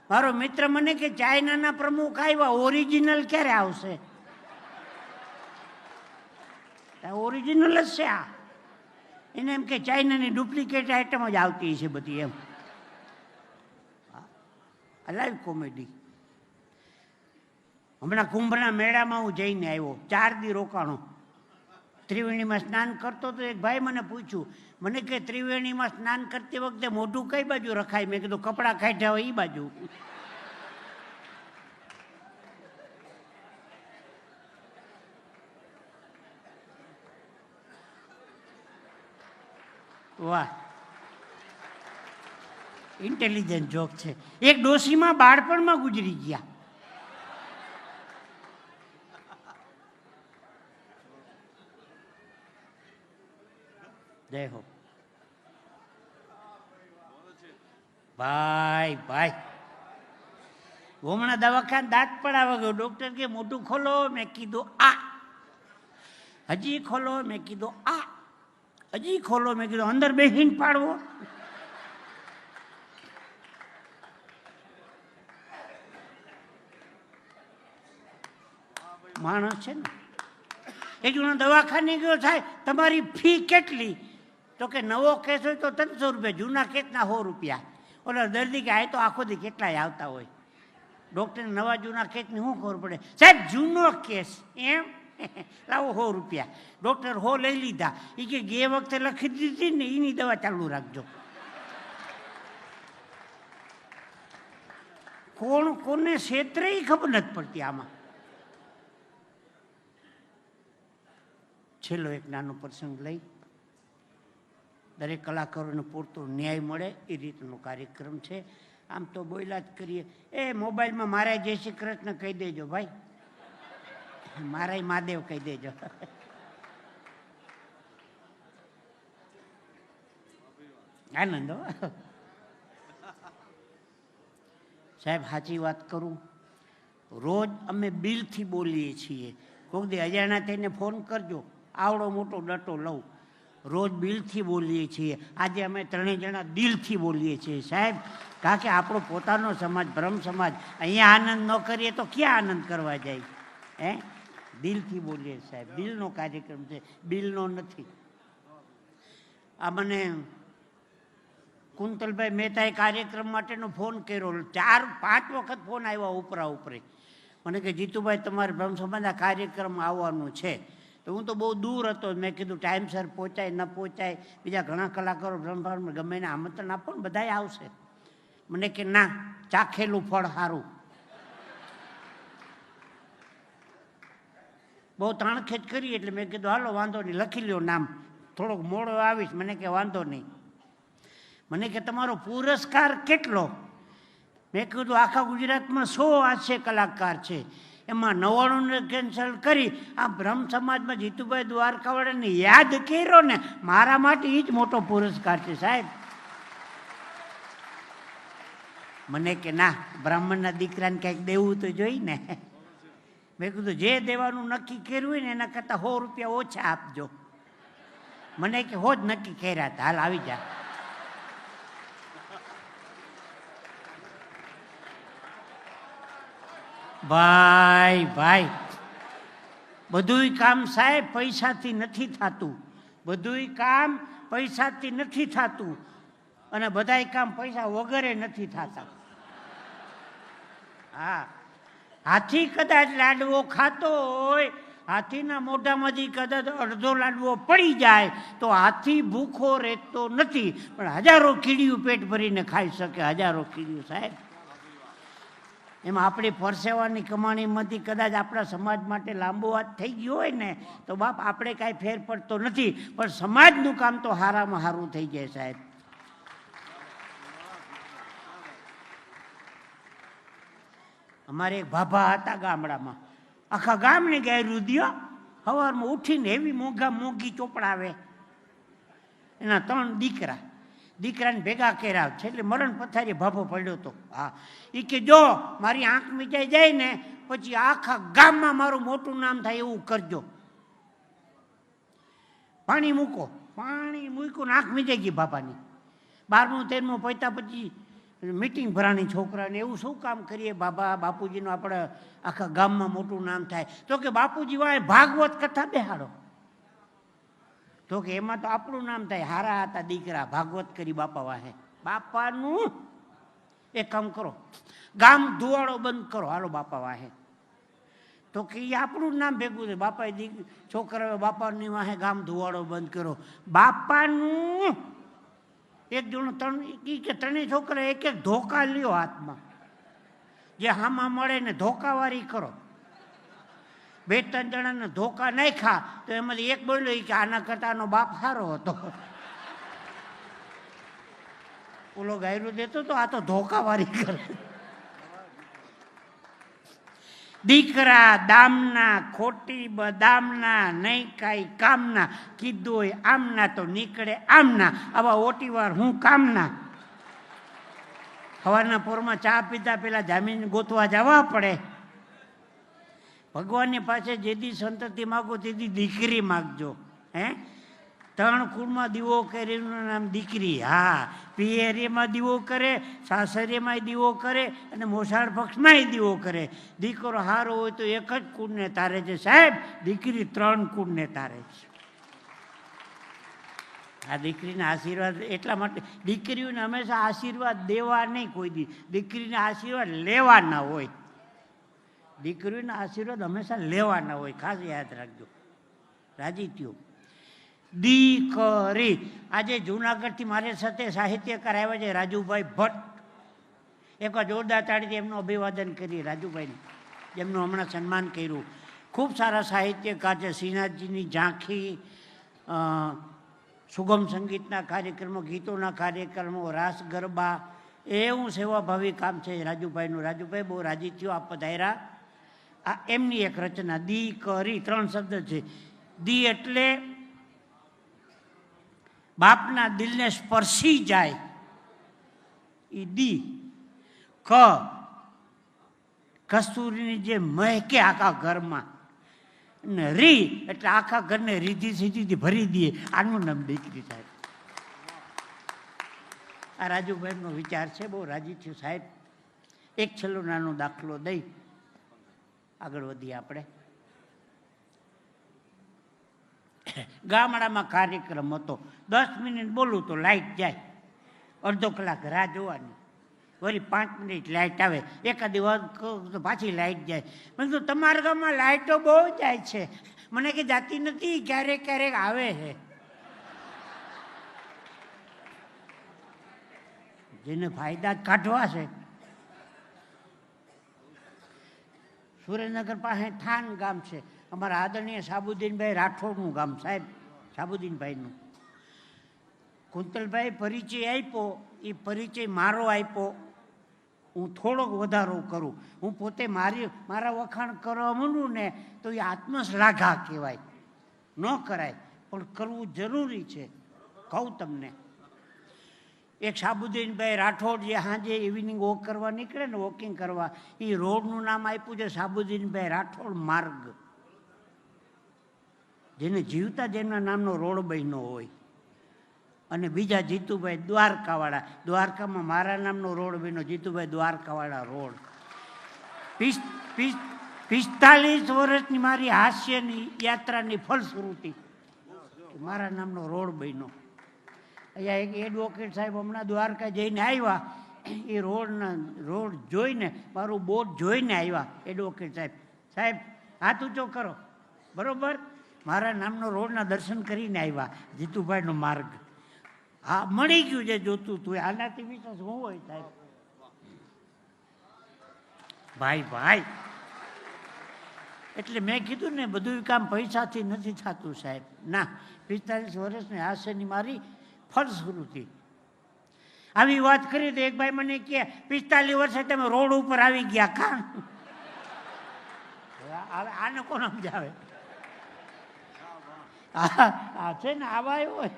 મારો મિત્ર મને કે ચાઇનાના પ્રમુખ આવ્યા, ઓરિજિનલ ક્યારે આવશે? ઓરિજિનલ જ છે આ. એને એમ કે ચાઇનાની ડુપ્લિકેટ આઈટમ જ આવતી છે બધી એમ. Live comedy. હમણાં કુંભના મેળામાં હું જઈને આવ્યો, 4 દી રોકાણો. ત્રિવેણીમાં સ્નાન કરતો તો એક ભાઈ મને પૂછ્યું, મને કે ત્રિવેણીમાં સ્નાન કરતી વખતે મોઢું કઈ બાજુ રખાય? મેં કીધું કપડાં કાઢ્યા હોય એ બાજુ. વાહ, ઇન્ટેલિજન્ટ જોક છે. એક ડોશીમાં બાળપણમાં ગુજરી ગયા. જય હો. ભાઈ ભાઈ, હમણાં દવાખાને દાંત પડાવવા ગયો. ડૉક્ટર કે મોટું ખોલો. મેં કીધું આ. હજી ખોલો. મેં કીધું આ. હજી ખોલો. મેં કીધું અંદર બેસીને પાડવો. માણસ છે ને. એક જણો દવાખાને ગયો, સાહેબ તમારી ફી કેટલી? તો કે નવો કેસ હોય તો 300 રૂપિયા, જૂના કેસના 100 રૂપિયા. ઓલા દર્દી કે આ તો આખો દી કેટલાય આવતા હોય. ડૉક્ટરને નવા જૂના કેસની શું ખબર પડે? સાહેબ જૂનો કેસ એમ, લાવો 100 રૂપિયા. ડૉક્ટર 100 લઈ લીધા. એ કે ગે વખતે લખી દીધી ને એની દવા ચાલુ રાખજો. કોણ કોને ક્ષેત્રે ખબર નથી પડતી આમાં. છેલ્લો એક નાનો પ્રસંગ લઈ, દરેક કલાકારોને પૂરતો ન્યાય મળે એ રીતનો કાર્યક્રમ છે. આમ તો બોલ્યા જ કરીએ. એ મોબાઈલમાં મારા જય શ્રી કૃષ્ણ કહી દેજો ભાઈ, મારા મહાદેવ કહી દેજો. આનંદ. સાહેબ સાચી વાત કરું, રોજ અમે બિલથી બોલીએ છીએ. કોઈક દી અજાણ્યા થઈને ફોન કરજો, આવડો મોટો ડટો લઉં. રોજ દિલથી બોલીએ છીએ. આજે અમે ત્રણેય જણા દિલથી બોલીએ છીએ સાહેબ, કારણ કે આપણો પોતાનો સમાજ બ્રહ્મ સમાજ, અહીંયા આનંદ ન કરીએ તો ક્યાં આનંદ કરવા જાય? હે, દિલથી બોલીએ સાહેબ. દિલનો કાર્યક્રમ છે, બિલનો નથી. આ મને કુંતલભાઈ મહેતાએ કાર્યક્રમ માટેનો ફોન કર્યો, 4-5 વખત ફોન આવ્યા ઉપરા ઉપરે. મને કે જીતુભાઈ તમારે બ્રહ્મ સમાજના કાર્યક્રમ આવવાનું છે. તો હું તો બહુ દૂર હતો, મેં કીધું ટાઈમસર પહોંચાય ન પહોંચાય, બીજા ઘણા કલાકારો બ્રહ્મ ગમે એને આમંત્રણ આપો ને બધાય આવશે. મને કે ના, ચાખેલું ફળ સારું. બહુ તાણખેચ કરી એટલે મેં કીધું હાલો વાંધો નહીં, લખી લ્યો નામ, થોડોક મોડો આવીશ. મને કે વાંધો નહીં. મને કે તમારો પુરસ્કાર કેટલો? મેં કીધું આખા ગુજરાતમાં 100 હાસ્ય કલાકાર છે, એમાં 99 કેન્સલ કરી આ બ્રહ્મ સમાજમાં જીતુભાઈ દ્વારકાવાળાને યાદ કર્યો ને, મારા માટે એ જ મોટો પુરસ્કાર છે સાહેબ. મને કે ના, બ્રાહ્મણના દીકરાને કંઈક દેવું તો જોઈ ને. મેં કીધું જે દેવાનું નક્કી કર્યું હોય ને એના કરતાં 100 રૂપિયા ઓછા આપજો. મને કે હો જ નક્કી કર્યા હતા, હાલ આવી જા. ભાઈ બધુંય કામ સાહેબ પૈસાથી નથી થતું, બધુંય કામ પૈસાથી નથી થતું, અને બધાય કામ પૈસા વગરે નથી થતા. હા, હાથી કદાચ લાડવો ખાતો હોય, હાથીના મોઢામાંથી કદાચ અડધો લાડવો પડી જાય તો હાથી ભૂખો રહેતો નથી, પણ હજારો કીડીયું પેટ ભરીને ખાઈ શકે, હજારો કીડીયું સાહેબ. એમાં આપણી પરસેવાની કમાણીમાંથી કદાચ આપણા સમાજ માટે લાંબો વાત થઈ ગયો હોય ને તો બાપ આપણે કાંઈ ફેર પડતો નથી, પણ સમાજનું કામ તો હારામાં હારું થઈ જાય સાહેબ. અમારે એક ભાભા હતા ગામડામાં, આખા ગામને ગાયરું દ્યો, સવારમાં ઉઠીને એવી મોંઘી ચોપડાવે. એના 3 દીકરા, દીકરાને ભેગા કર્યા, છેલ્લે મરણ પથારી ભાભો પડ્યો હતો. હા, એ કે જો મારી આંખ મીચાઈ જાય ને પછી આખા ગામમાં મારું મોટું નામ થાય એવું કરજો. પાણી મૂકો, પાણી મૂક્યું ને આંખ મીચાઈ ગઈ બાપાની. 12મું 13મું પૈતા પછી મીટિંગ ભરાણી છોકરાને, એવું શું કામ કરીએ બાપુજીનું આપણે આખા ગામમાં મોટું નામ થાય? તો કે બાપુજી વાય ભાગવત કથા બેહાડો. તો કે એમાં તો આપણું નામ થાય, હારા હતા દીકરા, ભાગવત કરી બાપા વાહે. બાપાનું એક કામ કરો, ગામ ધુવાડો બંધ કરો, હાલો બાપા વાહે. તો કે એ આપણું નામ ભેગું છે, બાપાએ છોકરાઓ બાપાની વાહે ગામ ધુવાડો બંધ કરો. બાપાનું એક જણો 3 છોકરા એક ધોકા લ્યો હાથમાં, જે હામાં મળે ને ધોકાવારી કરો. 2-3 જણાને ધોકા નાખ્યા તો એમાંથી એક બોલ્યો કે આના કરતા આનો બાપ સારો હતો. ઓલો ગાયરું દેતો તો આ તો ધોકાવારી કરે. દીકરા દામના, ખોટી બદામના, નહીં કાંઈ કામના, કીધું આમના તો નીકળે આમના, આવા ઓટીવાર હું કામના. સવારના પોરમાં ચા પીતા પેલા જામીન ગોતવા જવા પડે. ભગવાનની પાસે જેથી સંતતિ માગો તેથી દીકરી માગજો. હે, 3 કુળમાં દીવો કરીનું નામ દીકરી. હા, પિયરીમાં દીવો કરે, સાસરીમાં દીવો કરે, અને મોસાળ પક્ષમાંય દીવો કરે. દીકરો હારો હોય તો એક જ કુળને તારે છે સાહેબ, દીકરી 3 કુળને તારે છે. આ દીકરીના આશીર્વાદ એટલા માટે, દીકરીઓને હંમેશા આશીર્વાદ દેવા નહીં કોઈ દી, દીકરીના આશીર્વાદ લેવાના હોય. દીકરીઓના આશીર્વાદ હંમેશા લેવાના હોય, ખાસ યાદ રાખજો. રાજી થયો દીકરી. આજે જુનાગઢથી મારી સાથે સાહિત્યકાર આવ્યા છે રાજુભાઈ ભટ્ટ. એકવાર જોરદાર તાળીથી એમનું અભિવાદન કરીએ રાજુભાઈને, જેમનું હમણાં સન્માન કર્યું. ખૂબ સારા સાહિત્યકાર છે. શ્રીનાથજીની ઝાંખી, સુગમ સંગીતના કાર્યક્રમો, ગીતોના કાર્યક્રમો, રાસ ગરબા, એવું સેવાભાવી કામ છે રાજુભાઈનું. રાજુભાઈ બહુ રાજી થયો આપ પધાર્યા. આ એમની એક રચના દીકરી, 3 શબ્દ છે. દી એટલે બાપના દિલને સ્પર્શી જાય એ દી. કસ્તુરીની જે મહેકે આખા ઘરમાં, ને રી એટલે આખા ઘરને રીધી સીધી ભરી દઈએ. આનું નામ દીકરી સાહેબ. આ રાજુભાઈનો વિચાર છે, બહુ રાજી થયું સાહેબ. એક છેલ્લો નાનો દાખલો દઈ આગળ વધીએ આપણે. ગામડામાં કાર્યક્રમ હતો, 10 મિનિટ બોલું તો લાઇટ જાય, અડધો કલાક રાહ જોવાની, વળી 5 મિનિટ લાઇટ આવે, એકાદી તો પાછી લાઇટ જાય. મેં કીધું તમારા ગામમાં લાઇટો બહુ જાય છે. મને કે જાતી નથી, ક્યારેક ક્યારેક આવે છે. જેને ફાયદા જ કાઢવા છે. સુરેન્દ્રનગર પાસે થાન ગામ છે, અમારા આદરણીય સાબુદ્દીનભાઈ રાઠોડનું ગામ સાહેબ, સાબુદ્દીનભાઈનું. કુંતલભાઈ પરિચય આપ્યો, એ પરિચય મારો આપ્યો. હું થોડોક વધારો કરું, હું પોતે મારા વખાણ કરવા માંડું ને તો એ આત્મશ્લાઘા કહેવાય. ન કરાય પણ કરવું જરૂરી છે. કહું તમને, એક સાબુદ્દીનભાઈ રાઠોડ જે સાંજે ઇવનિંગ વોક કરવા નીકળે ને, વોકિંગ કરવા, એ રોડનું નામ આપ્યું છે સાબુદ્દીનભાઈ રાઠોડ માર્ગ. જેને જીવતા જેમના નામનો રોડ બન્યો હોય. અને બીજા જીતુભાઈ દ્વારકાવાળા, દ્વારકામાં મારા નામનો રોડ બન્યો, જીતુભાઈ દ્વારકાવાળા રોડ. 45 વર્ષની મારી હાસ્યની યાત્રાની ફલશ્રુતિ મારા નામનો રોડ બન્યો. અહીંયા એક એડવોકેટ સાહેબ હમણાં દ્વારકા જઈને આવ્યા, એ રોડ જોઈને, મારું બોટ જોઈને આવ્યા. એડવોકેટ સાહેબ, સાહેબ હાથ ઊંચો કરો, બરોબર, મારા નામનો રોડના દર્શન કરીને આવ્યા. જીતુભાઈનો માર્ગ. હા, મળી ગયું છે જોતું તું. આનાથી વિશ્વાસ શું હોય સાહેબ? ભાઈ એટલે મેં કીધું ને, બધું કામ પૈસાથી નથી થતું સાહેબ. ના, 45 વર્ષની હાસ્યની મારી ફલશ્રુતિ. આવી વાત કરી તો એક ભાઈ મને કહે, 45 વર્ષે તમે રોડ ઉપર આવી ગયા કાં? આને કોણ સમજાવે? આ છે ને, આવા હોય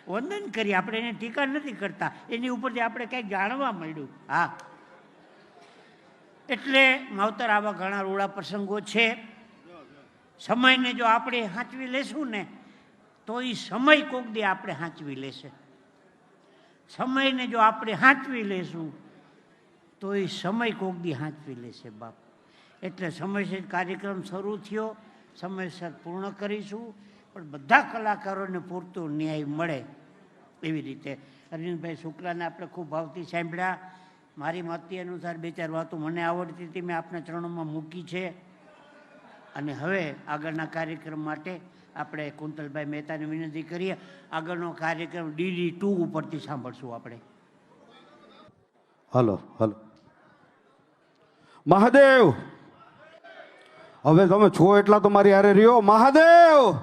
વંદન કરી, આપણે એને ટીકા નથી કરતા, એની ઉપરથી આપણે કંઈક જાણવા મળ્યું. હા, એટલે માવતર આવા ઘણા રૂડા પ્રસંગો છે. સમયને જો આપણે સાચવી લેશું ને તો એ સમય કોક દી આપણે સાચવી લેશે. સમયને જો આપણે સાચવી લેશું તો એ સમય કોક દી સાચવી લેશે બાપ. એટલે સમયસર કાર્યક્રમ શરૂ થયો, સમયસર પૂર્ણ કરીશું, પણ બધા કલાકારોને પૂરતો ન્યાય મળે એવી રીતે. અરવિંદભાઈ શુક્લાને આપણે ખૂબ ભાવથી સાંભળ્યા. મારી મતી અનુસાર 2-4 વાતો મને આવડતી હતી, મેં આપણા ચરણોમાં મૂકી છે. અને હવે આગળના કાર્યક્રમ માટે આપણે કુંતલભાઈ મહેતાને વિનંતી કરીએ. આગળનો કાર્યક્રમ DD2 ઉપરથી સાંભળશું આપણે. હલો મહાદેવ, હવે તમે છો એટલા તો મારી હારે રહ્યો. મહાદેવ,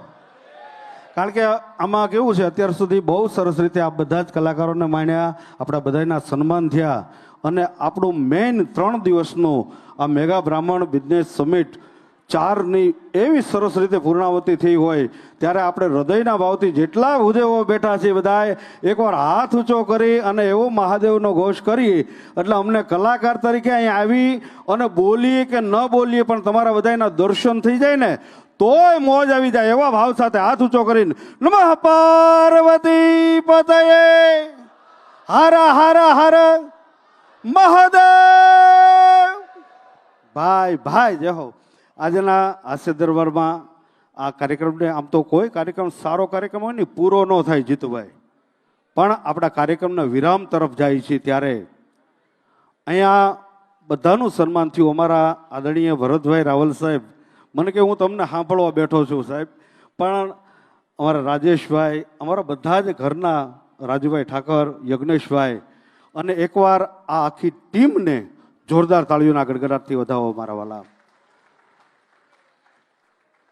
કારણ કે આમાં કેવું છે, અત્યાર સુધી બહુ સરસ રીતે આ બધા જ કલાકારોને માણ્યા, આપણા બધાના સન્માન થયા. અને આપણું મેઇન 3 દિવસનું આ મેગા બ્રાહ્મણ બિઝનેસ સમિટ 4ની એવી સરસ રીતે પૂર્ણાવતી થઈ હોય ત્યારે આપણે હૃદયના ભાવથી જેટલા ભૂદેવો બેઠા છે બધાએ એકવાર હાથ ઊંચો કરી અને એવો મહાદેવનો ઘોષ કરી, એટલે અમને કલાકાર તરીકે અહીં આવી અને બોલીએ કે ન બોલીએ પણ તમારા બધાના દર્શન થઈ જાય ને તોય મોજ આવી જાય. એવા ભાવ સાથે હાથ ઊંચો કરીને નમઃ પાર્વતી પતયે હર હર હર મહાદેવ. ભાઈ જય હો. આજના હાસ્ય દરબારમાં આ કાર્યક્રમને, આમ તો કોઈ કાર્યક્રમ સારો કાર્યક્રમ હોય ને પૂરો ન થાય જીતુભાઈ, પણ આપણા કાર્યક્રમના વિરામ તરફ જાય છે ત્યારે અહીંયા બધાનું સન્માન થયું. અમારા આદરણીય ભરતભાઈ રાવલ સાહેબ, મને કે હું તમને સાંભળવા બેઠો છું સાહેબ, પણ અમારા રાજેશભાઈ, અમારા બધા જ ઘરના રાજુભાઈ ઠાકર, યજ્ઞેશભાઈ, અને એકવાર આ આખી ટીમને જોરદાર તાળીઓના ગડગડાટથી વધાવો મારા વાલા.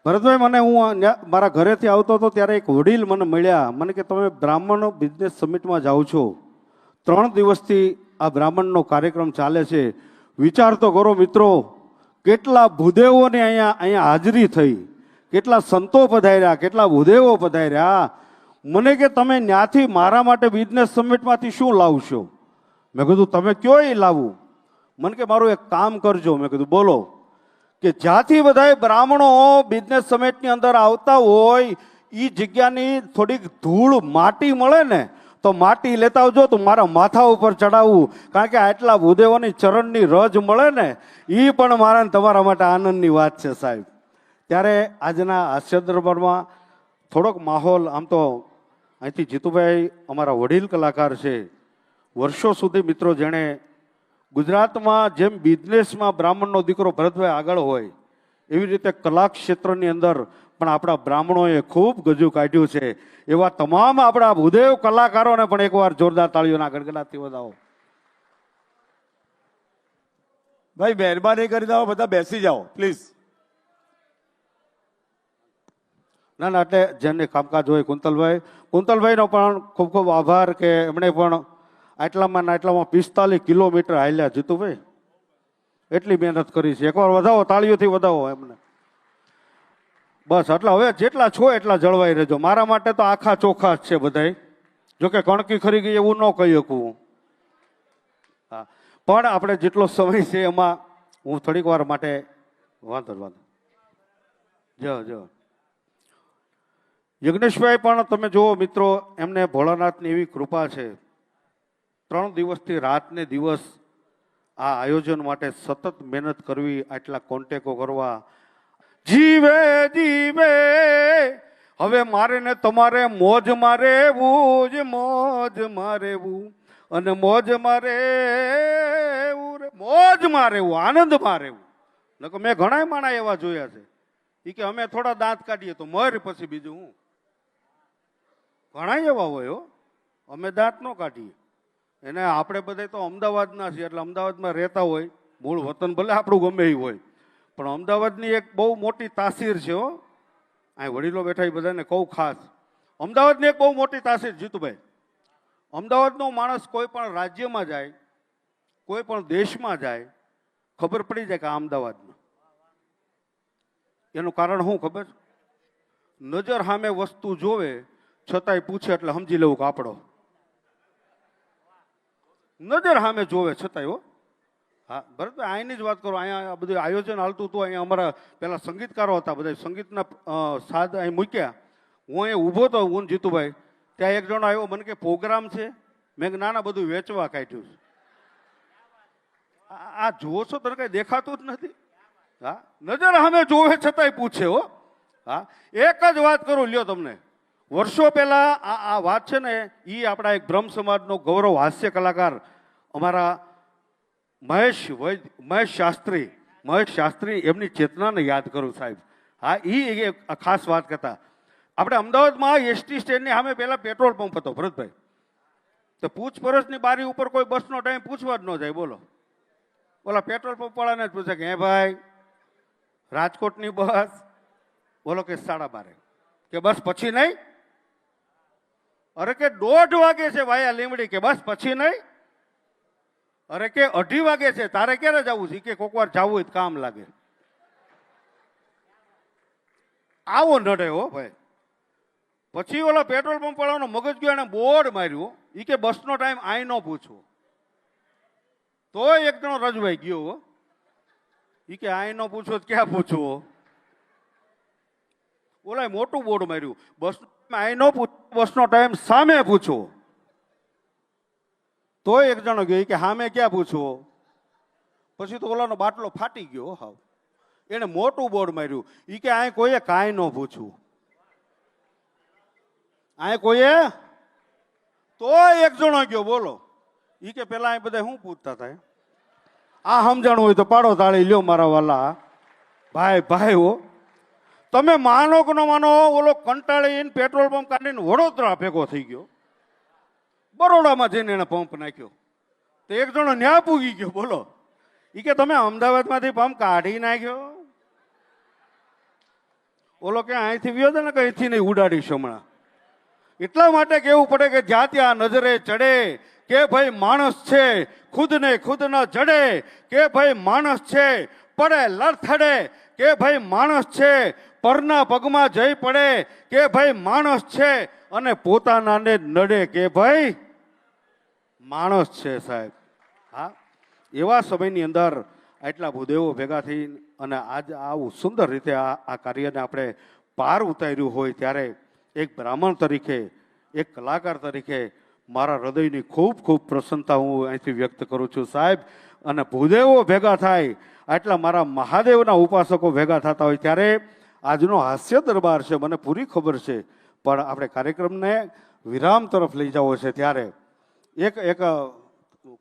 ભરતભાઈ, મને હું મારા ઘરેથી આવતો હતો ત્યારે એક વડીલ મને મળ્યા. મને કે તમે બ્રાહ્મણ બિઝનેસ સમિટમાં જાઓ છો, 3 દિવસથી આ બ્રાહ્મણનો કાર્યક્રમ ચાલે છે. વિચાર તો કરો મિત્રો, કેટલા ભૂદેવોને અહીંયા હાજરી થઈ, કેટલા સંતો પધાર્યા, કેટલા ભૂદેવો પધાર્યા. મને કે તમે ત્યાંથી મારા માટે બિઝનેસ સમિટમાંથી શું લાવશો? મેં કીધું તમે કયો એ લાવું? મને કે મારું એક કામ કરજો. મેં કીધું બોલો. કે જ્યાંથી બધા બ્રાહ્મણો બિઝનેસ સમિટની અંદર આવતા હોય એ જગ્યાની થોડીક ધૂળ માટી મળે ને તો માટી લેતા આવજો તો મારા માથા ઉપર ચડાવવું, કારણ કે આટલા ભૂદેવોની ચરણની રજ મળે ને એ પણ મારા ને તમારા માટે આનંદની વાત છે સાહેબ. ત્યારે આજના હાસ્ય દરબારમાં થોડોક માહોલ, આમ તો અહીંથી જીતુભાઈ અમારા વડીલ કલાકાર છે, વર્ષો સુધી મિત્રો જેણે ગુજરાતમાં જેમ બિઝનેસમાં બ્રાહ્મણનો દીકરો ભરતભાઈ આગળ હોય એવી રીતે કલા ક્ષેત્રની અંદર પણ આપણા બ્રાહ્મણોએ ખૂબ ગજુ કાઢ્યું છે. એવા તમામ આપણા ભૂદેવ કલાકારોને પણ એકવાર જોરદાર તાળીઓના ગડગડાટથી વધાવો. ભાઈ મહેરબાની કરી દો, બધા બેસી જાઓ પ્લીઝ. ના ના, એટલે જેમને કામકાજ હોય કુંતલભાઈનો પણ ખૂબ ખૂબ આભાર કે એમણે પણ આટલામાં 45 કિલોમીટર હાલ્યા જીતુભાઈ, એટલી મહેનત કરી છે. એકવાર વધાવો, તાળીઓથી વધાવો એમને. બસ એટલે હવે જેટલા છો એટલા જળવાઈ રહેજો. મારા માટે તો આખા ચોખા જ છે બધાય, જોકે કણકી ખરી ગઈ એવું ન કહી શકું. હા, પણ આપણે જેટલો સમય છે એમાં હું થોડીક વાર માટે વાંધો જો યજ્ઞેશભાઈ પણ તમે જુઓ મિત્રો, એમને ભોળાનાથની એવી કૃપા છે, 3 દિવસથી રાત ને દિવસ આ આયોજન માટે સતત મહેનત કરવી, આટલા કોન્ટેકો કરવા. જીવે જીવે હવે મારે ને તમારે મોજમાં રહેવું જ, મોજમાં રહેવું અને મોજમાં રહેવું, આનંદમાં રહેવું. નકર મેં ઘણા માણા એવા જોયા છે એ કે અમે થોડા દાંત કાઢીએ તો મર, પછી બીજું હું. ઘણા એવા હોય હો, અમે દાંત ન કાઢીએ. એને આપણે બધા તો અમદાવાદના છીએ એટલે અમદાવાદમાં રહેતા હોય, મૂળ વતન ભલે આપણું ગમે એ હોય, પણ અમદાવાદની એક બહુ મોટી તાસીર છે હો. અહીં વડીલો બેઠા એ બધાને કહું ખાસ, અમદાવાદની એક બહુ મોટી તાસીર જીતુભાઈ, અમદાવાદનો માણસ કોઈ પણ રાજ્યમાં જાય, કોઈ પણ દેશમાં જાય, ખબર પડી જાય કે આ અમદાવાદમાં. એનું કારણ શું ખબર? નજર સામે વસ્તુ જોવે છતાંય પૂછે એટલે સમજી લેવું કે આપણો. નજર સામે જોવે છતાંય હો. હા ભરતભાઈ, અહીંની જ વાત કરો, અહીંયા બધું આયોજન હાલતું હતું, અહીંયા અમારા પેલા સંગીતકારો હતા, બધા સંગીતના સાદ અહીં મૂક્યા. હું અહીંયા ઊભો હતો, હું જીતુભાઈ, ત્યાં એક જણો આવ્યો, મને કે પ્રોગ્રામ છે. મેં કે નાના બધું વેચવા કાઢ્યું છે. આ જુઓ છો તને કઈ દેખાતું જ નથી. હા, નજર સામે જોવે છતાંય પૂછે હો. હા, એક જ વાત કરું લ્યો તમને. વર્ષો પહેલા આ વાત છે ને, એ આપણા એક બ્રહ્મ સમાજનો ગૌરવ હાસ્ય કલાકાર અમારા મહેશ શાસ્ત્રી એમની ચેતનાને યાદ કરું સાહેબ. હા, એ ખાસ વાત કરતા. આપણે અમદાવાદમાં એસટી સ્ટેન્ડની સામે પહેલા પેટ્રોલ પંપ હતો ભરતભાઈ, તો પૂછપરછની બારી ઉપર કોઈ બસનો ટાઈમ પૂછવા જ ન જાય. બોલો, બોલા પેટ્રોલ પંપ વાળાને જ પૂછે કે હે ભાઈ રાજકોટની બસ, બોલો કે 12:30, કે બસ પછી નહીં? અરે કે 1:30 વાગે છે ભાઈ આ લીમડી, કે બસ પછી નહીં? અરે કે 2:30 વાગે છે, તારે ક્યારે જવું છે? કે કોક વાર જવું હોય તો કામ લાગે. આવો નડે હો ભાઈ. પછી ઓલા પેટ્રોલ પંપ વાળાનો મગજ ગયો, એને બોર્ડ માર્યું, એ કે બસનો ટાઈમ આઈ ન પૂછવો. તોય એક જણો રજવાઈ ગયો, એ કે આઈ ન પૂછવો ક્યાં પૂછવો? ઓલા મોટું બોર્ડ માર્યું, બસ આઈ ન પૂછવો, બસનો ટાઈમ સામે પૂછવો. તોય એક જણો ગયો, કે સામે ક્યાં પૂછવો? પછી તો ઓલાનો બાટલો ફાટી ગયો. હાવ, એને મોટું બોર્ડ માર્યું, એ કે આ કોઈએ કાંઈ ન પૂછવું. આ કોઈએ, તોય એક જણો ગયો, બોલો, એ કે પેલા અહીં બધા શું પૂછતા હતા? આ સમજાણું હોય તો પાડો તાળી લ્યો મારા વાલા ભાઈ હો. તમે માનો કે ન માનો, ઓલો કંટાળીને પેટ્રોલ પંપ કાઢીને વડોદરા ભેગો થઈ ગયો, બરોડામાં જઈને એને પંપ નાખ્યો. તો એક જણો ન્યા પૂગી ગયો, બોલો, એ કે તમે અમદાવાદમાંથી પંપ કાઢી નાખ્યો? ઓલો કે અહીંથી વ્યો ને, કે અહીંથી નહીં ઉડાડીશ હમણાં. એટલા માટે કહેવું પડે કે જ્યાં ત્યાં નજરે ચડે કે ભાઈ માણસ છે, ખુદ ન જડે કે ભાઈ માણસ છે, પડે લડથડે કે ભાઈ માણસ છે, પરના પગમાં જઈ પડે કે ભાઈ માણસ છે, અને પોતાનાને નડે કે ભાઈ માણસ છે સાહેબ. હા, એવા સમયની અંદર આટલા ભૂદેવો ભેગા થઈ અને આજ આવું સુંદર રીતે આ કાર્યને આપણે પાર ઉતાર્યું હોય ત્યારે એક બ્રાહ્મણ તરીકે, એક કલાકાર તરીકે મારા હૃદયની ખૂબ ખૂબ પ્રસન્નતા હું અહીંથી વ્યક્ત કરું છું સાહેબ. અને ભૂદેવો ભેગા થાય આટલા મારા મહાદેવના ઉપાસકો ભેગા થતા હોય ત્યારે આજનો હાસ્ય દરબાર છે, મને પૂરી ખબર છે, પણ આપણે કાર્યક્રમને વિરામ તરફ લઈ જવો છે ત્યારે એક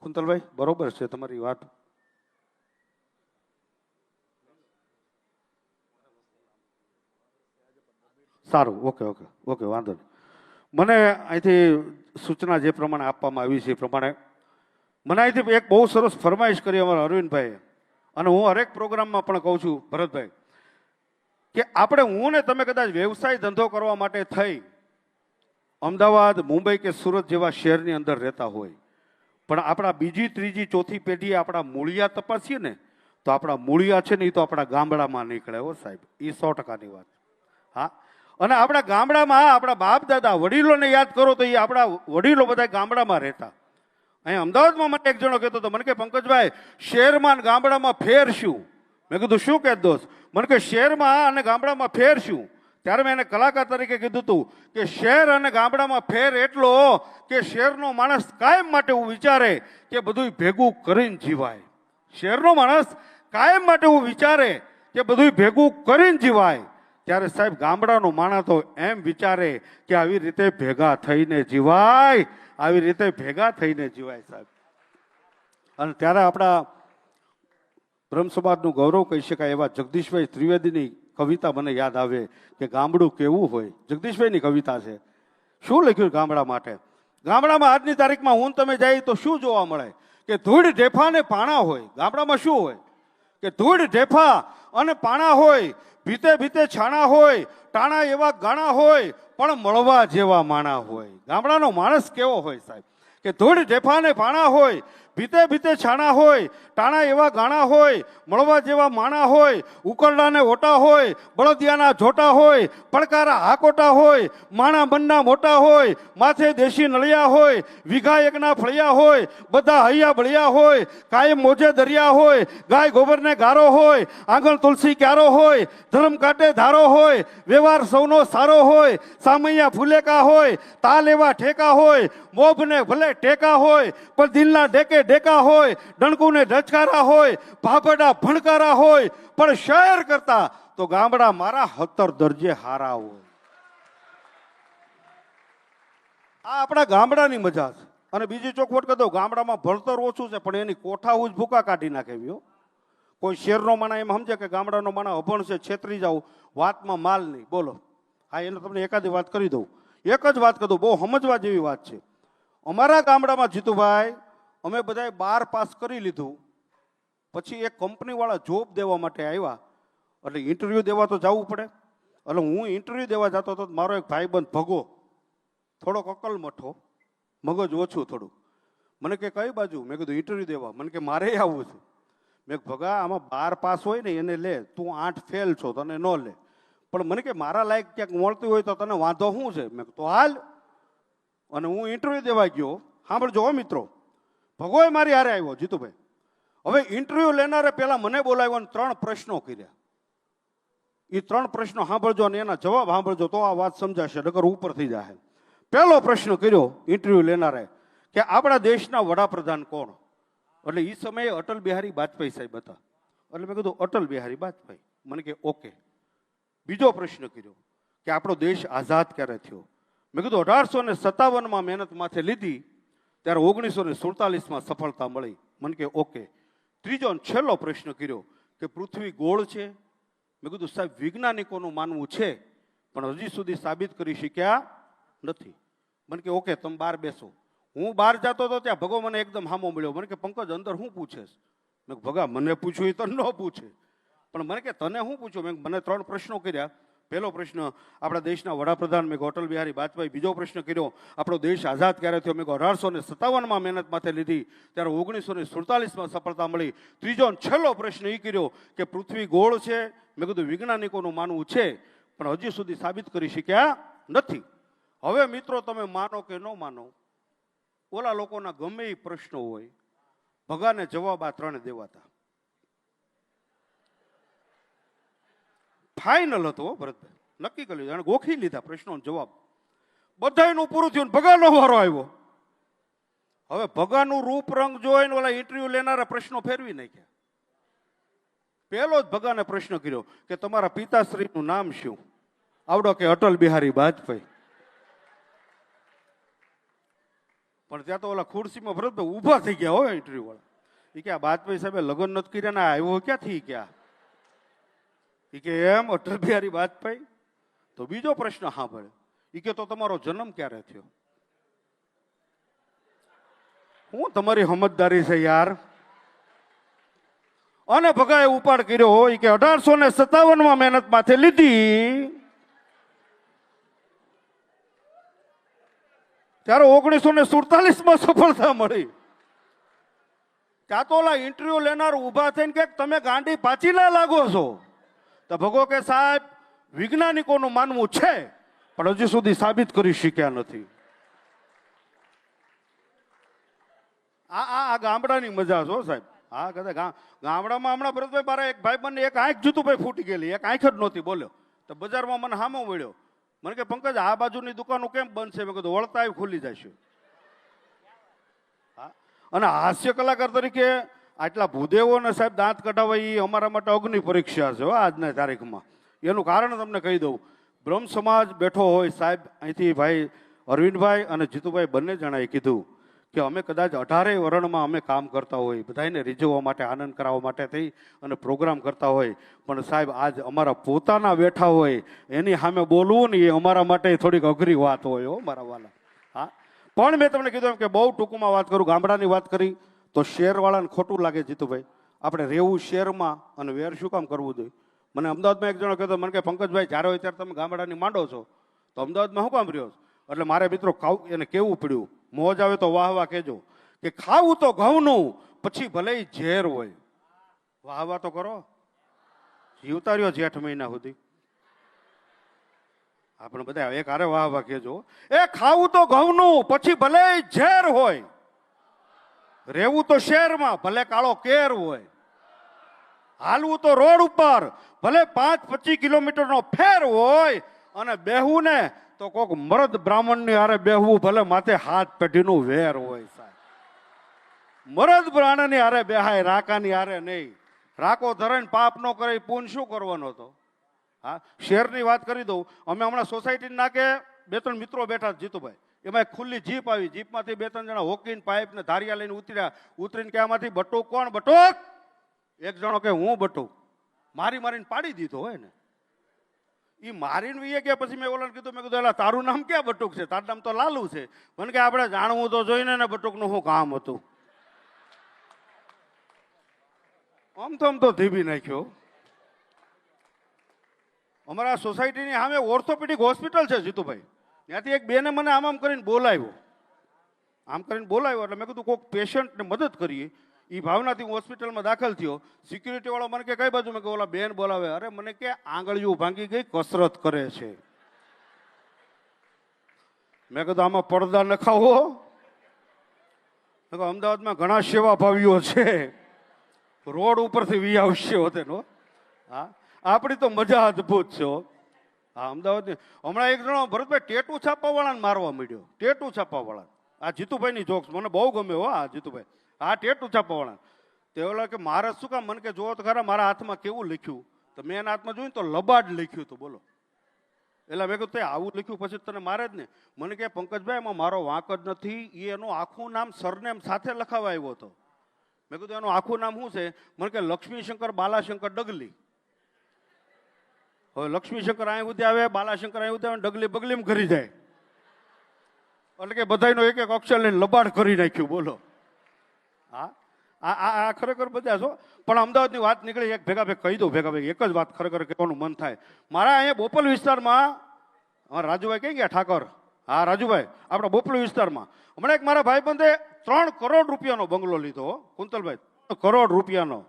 કુંતલભાઈ બરોબર છે તમારી વાત. સારું, ઓકે ઓકે ઓકે, વાંધો નહીં. મને અહીંથી સૂચના જે પ્રમાણે આપવામાં આવી છે એ પ્રમાણે મને અહીંથી એક બહુ સરસ ફરમાઈશ કરી અમારા અરવિંદભાઈએ, અને હું હરેક પ્રોગ્રામમાં પણ કહું છું ભરતભાઈ કે આપણે હું ને તમે કદાચ વ્યવસાય ધંધો કરવા માટે થઈ અમદાવાદ, મુંબઈ કે સુરત જેવા શહેરની અંદર રહેતા હોય, પણ આપણા બીજી ત્રીજી ચોથી પેઢીએ આપણા મૂળિયા તપાસીએ ને તો આપણા મૂળિયા છે ને એ તો આપણા ગામડામાં નીકળે હો સાહેબ, એ 100%ની વાત. હા, અને આપણા ગામડામાં આપણા બાપ દાદા વડીલોને યાદ કરો તો એ આપણા વડીલો બધા ગામડામાં રહેતા. અહીંયા અમદાવાદમાં મને એક જણો કહેતો હતો, મને કે પંકજભાઈ શહેરમાં અને ગામડામાં ફેર શું? મેં કીધું શું કહે દોસ્ત? મને કે શહેરમાં અને ગામડામાં ફેર શું? ત્યારે મેં એને કલાકાર તરીકે કીધું હતું કે શહેર અને ગામડામાં ફેર એટલો કે શહેરનો માણસ કાયમ માટે એવું વિચારે કે બધું ભેગું કરીને જીવાય. શહેરનો માણસ કાયમ માટે એવું વિચારે કે બધું ભેગું કરીને જીવાય. ત્યારે સાહેબ ગામડાનો માણસ તો એમ વિચારે કે આવી રીતે ભેગા થઈને જીવાય, આવી રીતે ભેગા થઈને જીવાય સાહેબ. અને ત્યારે આપણા બ્રહ્મ સમાજનું ગૌરવ કહી શકાય એવા જગદીશભાઈ ત્રિવેદીની કવિતા મને યાદ આવે કે ગામડું કેવું હોય. જગદીશભાઈની કવિતા છે. શું લખ્યું ગામડા માટે? ગામડામાં આજની તારીખમાં હું તમે જાય તો શું જોવા મળે કે ધૂળ ઢેફા ને પાણા હોય. ગામડામાં શું હોય કે ધૂળ ઢેફા અને પાણા હોય, ભીતે ભીતે છાણા હોય, ટાણા એવા ગાણા હોય, પણ મળવા જેવા માણા હોય. ગામડાનો માણસ કેવો હોય સાહેબ કે ધૂળ ઢેફા ને પાણા હોય, ભીતે ભીતે છાણા હોય, ટાણા એવા ગાણા હોય, મળવા જેવા માણા હોય, ઉકરડાને ઓટા હોય, બળદિયાના જોટા હોય, પડકારા હાકોટા હોય, માણા મનના મોટા હોય, માથે દેશી નળિયા હોય, વીઘા એકના ફળિયા હોય, બધા હૈયા બળિયા હોય, કાયમ મોજે દરિયા હોય, ગાય ગોબરને ગારો હોય, આંગણ તુલસી ક્યારો હોય, ધર્મ કાંટે ધારો હોય, વ્યવહાર સૌનો સારો હોય, સામૈયા ફૂલેકા હોય, તાલ એવા ઠેકા હોય, મોભને ભલે ટેકા હોય, પણ દિલના ડેકે ડેકા હોય, ડણકુને ડચકારા હોય, ભાભડા ભણકારા હોય, પણ શહેર કરતા તો ગામડા મારા 70 દરજે હારા હોય. આ આપણા ગામડાની મજા છે. અને બીજી ચોખવટ કરી દઉં, ગામડામાં ભણતર ઓછું છે પણ એની કોઠા જ ભૂકા કાઢી નાખેવી. કોઈ શહેરનો માણા એમ સમજે કે ગામડાનો માણા અભણ છે, છેતરી જાવ, વાતમાં માલ નહીં. બોલો, હા, એને તમને એકાદી વાત કરી દઉં. એક જ વાત કરી દઉં, બહુ સમજવા જેવી વાત છે. અમારા ગામડામાં જીતુભાઈ અમે બધાએ 12 પાસ કરી લીધું, પછી એક કંપનીવાળા જોબ દેવા માટે આવ્યા, એટલે ઇન્ટરવ્યૂ દેવા તો જવું પડે. એટલે હું ઇન્ટરવ્યૂ દેવા જતો હતો, મારો એક ભાઈબંધ ભગો, થોડોક અકલમઠો, મગજ ઓછું થોડું, મને કે કઈ બાજુ? મેં કીધું ઇન્ટરવ્યૂ દેવા. મને કે મારે આવવું છે. મેં ભગા આમાં 12 પાસ હોય ને એને લે, તું 8 ફેલ છો તને ન લે, પણ મને કે મારા લાયક ક્યાંક મળતું હોય તો તને વાંધો શું છે? મેં તો હાલ. અને હું ઇન્ટરવ્યૂ દેવા ગયો. સાંભળજો મિત્રો, ભગોય મારી હારે આવ્યો જીતુભાઈ. હવે ઇન્ટરવ્યૂ લેનારે પહેલા મને બોલાવ્યો અને 3 પ્રશ્નો કર્યા. એ 3 પ્રશ્નો સાંભળજો અને એના જવાબ સાંભળજો તો આ વાત સમજાશે, નકર ઉપર થઈ જાય. પહેલો પ્રશ્ન કર્યો ઇન્ટરવ્યૂ લેનારે કે આપણા દેશના વડાપ્રધાન કોણ? એટલે એ સમયે અટલ બિહારી વાજપેયી સાહેબ હતા. એટલે મેં કીધું અટલ બિહારી વાજપેયી. મને કે ઓકે. બીજો પ્રશ્ન કર્યો કે આપણો દેશ આઝાદ ક્યારે થયો? મેં કીધું 1857માં મહેનત માથે લીધી, ત્યારે 1947માં સફળતા મળી. મને કે ઓકે. ત્રીજો અને છેલ્લો પ્રશ્ન કર્યો કે પૃથ્વી ગોળ છે? મેં કીધું સાહેબ વૈજ્ઞાનિકોનું માનવું છે પણ હજી સુધી સાબિત કરી શક્યા નથી. મને કે ઓકે, તમે બહાર બેસો. હું બહાર જતો હતો ત્યાં ભગો મને એકદમ હામો મળ્યો. મને કે પંકજ અંદર શું પૂછેશ? મેં ભગા મને પૂછ્યું એ તો ન પૂછે, પણ મને કે તને શું પૂછ્યું? મેં મને 3 પ્રશ્નો કર્યા. પહેલો પ્રશ્ન આપણા દેશના વડાપ્રધાન, મેં અટલ બિહારી વાજપેયી. બીજો પ્રશ્ન કર્યો આપણો દેશ આઝાદ ક્યારે થયો? મેં 1857માં મહેનત માથે લીધી, ત્યારે 1947માં સફળતા મળી. ત્રીજો અને છેલ્લો પ્રશ્ન એ કર્યો કે પૃથ્વી ગોળ છે? મેં કીધું વૈજ્ઞાનિકોનું માનવું છે પણ હજી સુધી સાબિત કરી શક્યા નથી. હવે મિત્રો તમે માનો કે ન માનો, ઓલા લોકોના ગમે એ પ્રશ્નો હોય, ભગાને જવાબ આ 3 દેવાતા. ફાઇનલ હતું હો ભરતભાઈ, નક્કી કરી લીધું, એને ગોખી લીધા પ્રશ્નોનો જવાબ. બધાયનું પૂરું થયું ને ભગાનો વારો આવ્યો. હવે ભગાનું રૂપ રંગ જોઈને ઓલા ઇન્ટરવ્યુ લેનારા પ્રશ્નો ફેરવી નાખ્યા. પહેલો જ ભગાને પ્રશ્ન કર્યો કે તમારા પિતાશ્રીનું નામ શું? આવડો કે અટલ બિહારી વાજપેયી. પણ ત્યાં તો ઓલા ખુરશીમાં ભરતભાઈ ઊભા થઈ ગયા હોય ઇન્ટરવ્યુ વાળા. એ કે આ વાજપેયી સાહેબે લગ્ન નથી કર્યા ને આવ્યો ક્યાંથી ક્યાં? એ કે એમ અટલ બિહારી વાજપેયી. તો બીજો પ્રશ્ન સાંભળે. એ કે તો તમારો જન્મ ક્યારે થયો? હું તમારી સમજદારી છે યાર. અને ભગાએ ઉપાડ કર્યો હોય કે 1857 મહેનત માથે લીધી ત્યારે 1947 સફળતા મળી. ત્યાં તો ઓલા ઇન્ટરવ્યુ લેનાર ઉભા થઈને કે તમે ગાંડી પાછી ના લાગો છો. તો ભગો કે સાહેબ વૈજ્ઞાનિકોનું માનવું છે પણ હજી સુધી સાબિત કરી શક્યા નથી. આ ગામડાની મજા છો સાહેબ. હા કદાચ ગામડામાં હમણાં ભરતભાઈ મારા એક ભાઈ બંને એક આંખ જીતુભાઈ ફૂટી ગયેલી, એક આંખ જ નહોતી બોલ્યો. તો બજારમાં મને હામો વળ્યો, મને કે પંકજ આ બાજુની દુકાનો કેમ બંધ છે? મેં કીધું વળતા આવી ખુલી જશે. હા, અને હાસ્ય કલાકાર તરીકે આટલા ભૂદેવો ને સાહેબ દાંત કઢાવવા એ અમારા માટે અગ્નિ પરીક્ષા છે આજના તારીખમાં. એનું કારણ તમને કહી દઉં. બ્રહ્મ સમાજ બેઠો હોય સાહેબ, અહીંથી ભાઈ અરવિંદભાઈ અને જીતુભાઈ બંને જણાએ કીધું કે અમે કદાચ 18 વરણમાં અમે કામ કરતા હોય, બધાને રીઝવવા માટે, આનંદ કરાવવા માટે થઈ અને પ્રોગ્રામ કરતા હોય, પણ સાહેબ આજ અમારા પોતાના બેઠા હોય એની સામે બોલવું ને એ અમારા માટે થોડીક અઘરી વાત હોય હો મારા વાલા. હા, પણ મેં તમને કીધું એમ કે બહુ ટૂંકમાં વાત કરું. ગામડાની વાત કરી તો શહેરવાળાને ખોટું લાગે જીતુભાઈ. આપણે રહેવું શહેરમાં અને વેર શું કામ કરવું જોઈએ? મને અમદાવાદમાં એક જણો કહેતો, મને કે પંકજભાઈ જ્યારે હોય ત્યારે તમે ગામડાની માંડો છો તો અમદાવાદમાં શું કામ રહ્યો છો? એટલે મારે મિત્રો એને કેવું પડ્યું, મોજ આવે તો વાહ વાહ કહેજો કે ખાવું તો ઘઉંનું પછી ભલે ઝેર હોય. વાહ વાહ તો કરો. જીવતા રહ્યો જેઠ મહિના સુધી. આપણે બધા એક હારે વાહ વાહ કહેજો. એ ખાવું તો ઘઉંનું પછી ભલે ઝેર હોય, રહેવું તો શહેરમાં ભલે કાળો કેર હોય, હાલવું તો રોડ ઉપર ભલે 5-25 કિલોમીટરનો ફેર હોય, અને બેહવું ને તો કોક મરદ બ્રાહ્મણની હારે બેહવું ભલે માથે હાથ પેઢીનું વેર હોય સાહેબ. મરદ બ્રાહ્મણની હારે બેહાય, રાકાની હારે નહીં. રાકો ધરાઈને પાપ ન કરે પૂન શું કરવાનો હતો? હા, શહેરની વાત કરી દઉં. અમે હમણાં સોસાયટી નાકે 2-3 મિત્રો બેઠા જીતુભાઈ, એમાં એક ખુલ્લી જીપ આવી. જીપમાંથી 2-3 જણા હોકીન પાઇપ ને ધારિયા લઈને ઉતર્યા. ઉતરીને કે આમાંથી બટુક કોણ? બટુક. એક જણો કે હું બટુક. મારીને પાડી દીધો હોય ને. એ મારીને વીએ ગયા પછી મેં ઓલાને કીધું, મેં કીધું એલા તારું નામ ક્યાં બટુક છે? તારું નામ તો લાલુ છે. મને કે આપણે જાણવું તો જોઈને ને બટુકનું શું કામ હતું. આમ તો ધીબી નાખ્યો. અમારા સોસાયટીની સામે ઓર્થોપેડિક હોસ્પિટલ છે જીતુભાઈ. ત્યાંથી એક બેને મને આમ કરીને બોલાવ્યો. આમ કરીને બોલાવ્યો એટલે મેં કીધું કોઈક પેશન્ટને મદદ કરીએ. એ ભાવનાથી હું હોસ્પિટલમાં દાખલ થયો. સિક્યુરિટી વાળો મને કે કઈ બાજુ? મેં કે ઓલા બેન બોલાવે. અરે મને કે આંગળીઓ ભાંગી ગઈ, કસરત કરે છે. મેં કીધું આમાં પડદા નખાવો. અમદાવાદમાં ઘણા સેવા ભાવીઓ છે, રોડ ઉપરથી વી આવશે હોતે નો. હા, આપણી તો મજા અદભુત છે. હા, અમદાવાદની હમણાં એક જણો ભરતભાઈ ટેટુ છાપવા વાળાને મારવા માંડ્યો. ટેટુ છાપવા વાળા. આ જીતુભાઈની જોક્સ મને બહુ ગમે હો. આ જીતુભાઈ આ ટેટુ છાપવા વાળા તે ઓલા કે મારે શું કામ? મને કે જોવો તો ખરા મારા હાથમાં કેવું લખ્યું. તો મેં એના હાથમાં જોયું તો લબાડ લખ્યું હતું. બોલો. એટલે મેં કીધું તે આવું લખ્યું પછી તને મારે જ ને. મને કે પંકજભાઈ એમાં મારો વાંક જ નથી. એનું આખું નામ સરનેમ સાથે લખાવા આવ્યો હતો. મેં કીધું એનું આખું નામ શું છે? મને કે લક્ષ્મીશંકર બાલાશંકર ડગલી. હવે લક્ષ્મીશંકર અહીં સુધી આવે, બાલાશંકર અહીં સુધી આવે, ડગલી બગલીમાં કરી જાય. એટલે કે બધાનો એક એક અક્ષર લઈને લબાડ કરી નાખ્યું. બોલો. હા, આ ખરેખર બધા છો. પણ અમદાવાદની વાત નીકળી, એક ભેગા કહી દઉં. ભેગા એક જ વાત ખરેખર કહેવાનું મન થાય. મારા અહીંયા બોપલ વિસ્તારમાં રાજુભાઈ કઈ ગયા? ઠાકર. હા રાજુભાઈ, આપણા બોપલ વિસ્તારમાં હમણાં એક મારા ભાઈબંધે 3 કરોડ રૂપિયાનો બંગલો લીધો. કુંતલભાઈ, 3 કરોડ રૂપિયાનો.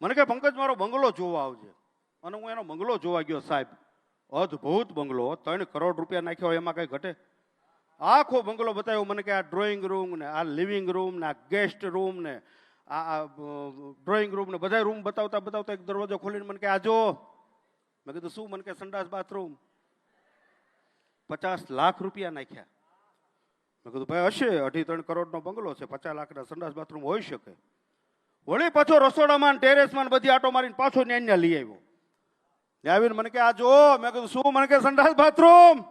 મને કે પંકજ મારો બંગલો જોવા આવજે. અને હું એનો બંગલો જોવા ગયો સાહેબ. અદભુત બંગલો. 3 કરોડ રૂપિયા નાખ્યો, એમાં કઈ ઘટે? આખો બંગલો બતાવ્યો મને કે આ ડ્રોઈંગ રૂમ ને આ લિવિંગ રૂમ ને આ ગેસ્ટ રૂમ ને આ ડ્રોઈંગ રૂમ ને બધા રૂમ બતાવતા એક દરવાજો ખોલીને મને કે આ જો મેં કીધું શું? મને કે સંડાસ બાથરૂમ 50 લાખ રૂપિયા નાખ્યા. મેં કીધું ભાઈ હશે, 2.5-3 કરોડનો બંગલો છે, 50 લાખના સંડાસ બાથરૂમ હોઈ શકે. વળી પાછો રસોડામાં ટેરેસમાં બધી આટો મારીને પાછો ન્યા લઈ આવ્યો. આવીને મને કે આ જો. મેં કીધું શું? મને કે સંડાસ બાથરૂમ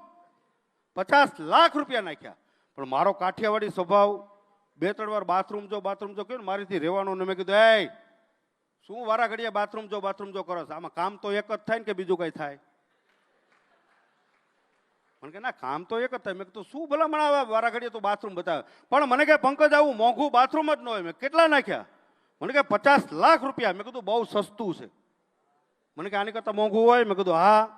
50 લાખ રૂપિયા નાખ્યા. પણ મારો કાઠિયાવાડી સ્વભાવ, 2-3 વાર બાથરૂમ જો કહ્યું ને મારીથી રહેવાનું ને. મેં કીધું એ શું વારા ઘડીએ બાથરૂમ જો કરો છો? આમાં કામ તો એક જ થાય ને કે બીજું કઈ થાય? મને કે ના, કામ તો એક જ થાય. મેં કીધું શું ભલામણ આવે વારા ઘડીએ તો બાથરૂમ બતાવે? પણ મને કે પંકજ આવું મોંઘું બાથરૂમ જ ન હોય. મેં કેટલા નાખ્યા? મને કે 50 લાખ રૂપિયા. મેં કીધું બહુ સસ્તું છે. મને કે આની કરતા મોંઘું હોય? મેં કીધું હા.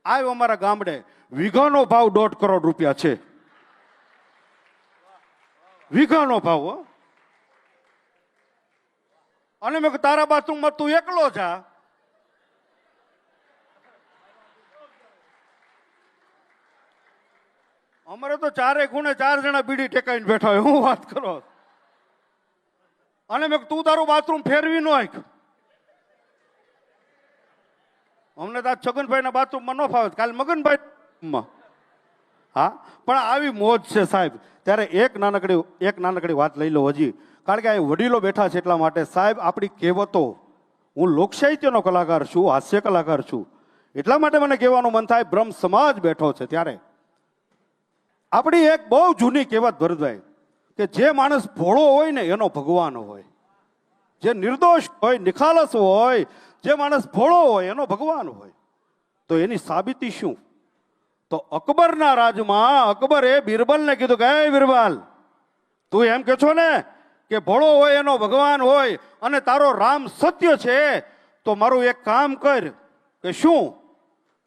આવ્યો અમારા ગામડે, વીઘાનો ભાવ 1.5 કરોડ રૂપિયા છે. વીઘાનો ભાવ. હો. અને મેં કીધું તારા બાથરૂમમાં તું એકલો જા. અમારે તો 4 ખૂણે 4 જણા બીડી ટેકાઈને બેઠા હોય. હું વાત કરો? અને મેં તું તારું બાથરૂમ ફેરવી ન આખ. અમને તો છગનભાઈ ના બાથરૂમમાં ન ફાવે, કાલે મગનભાઈ. હા, પણ આવી મોજ છે સાહેબ. ત્યારે એક નાનકડી વાત લઈ લો હજી, કારણ કે આ વડીલો બેઠા છે એટલા માટે. સાહેબ આપણી કહેવતો, હું લોક સાહિત્યનો કલાકાર છું, હાસ્ય કલાકાર છું, એટલા માટે મને કહેવાનું મન થાય. બ્રહ્મ સમાજ બેઠો છે ત્યારે આપણી એક બહુ જૂની કહેવત ભરતભાઈ, કે જે માણસ ભોળો હોય ને એનો ભગવાન હોય. જે નિર્દોષ હોય, નિખાલસ હોય, જે માણસ ભોળો હોય એનો ભગવાન હોય. તો એની સાબિતી શું? તો અકબરના રાજમાં અકબરે બિરબલને કીધું કે હે બિરબલ, તું એમ કે છો ને કે ભોળો હોય એનો ભગવાન હોય અને તારો રામ સત્ય છે, તો મારું એક કામ કર. કે શું?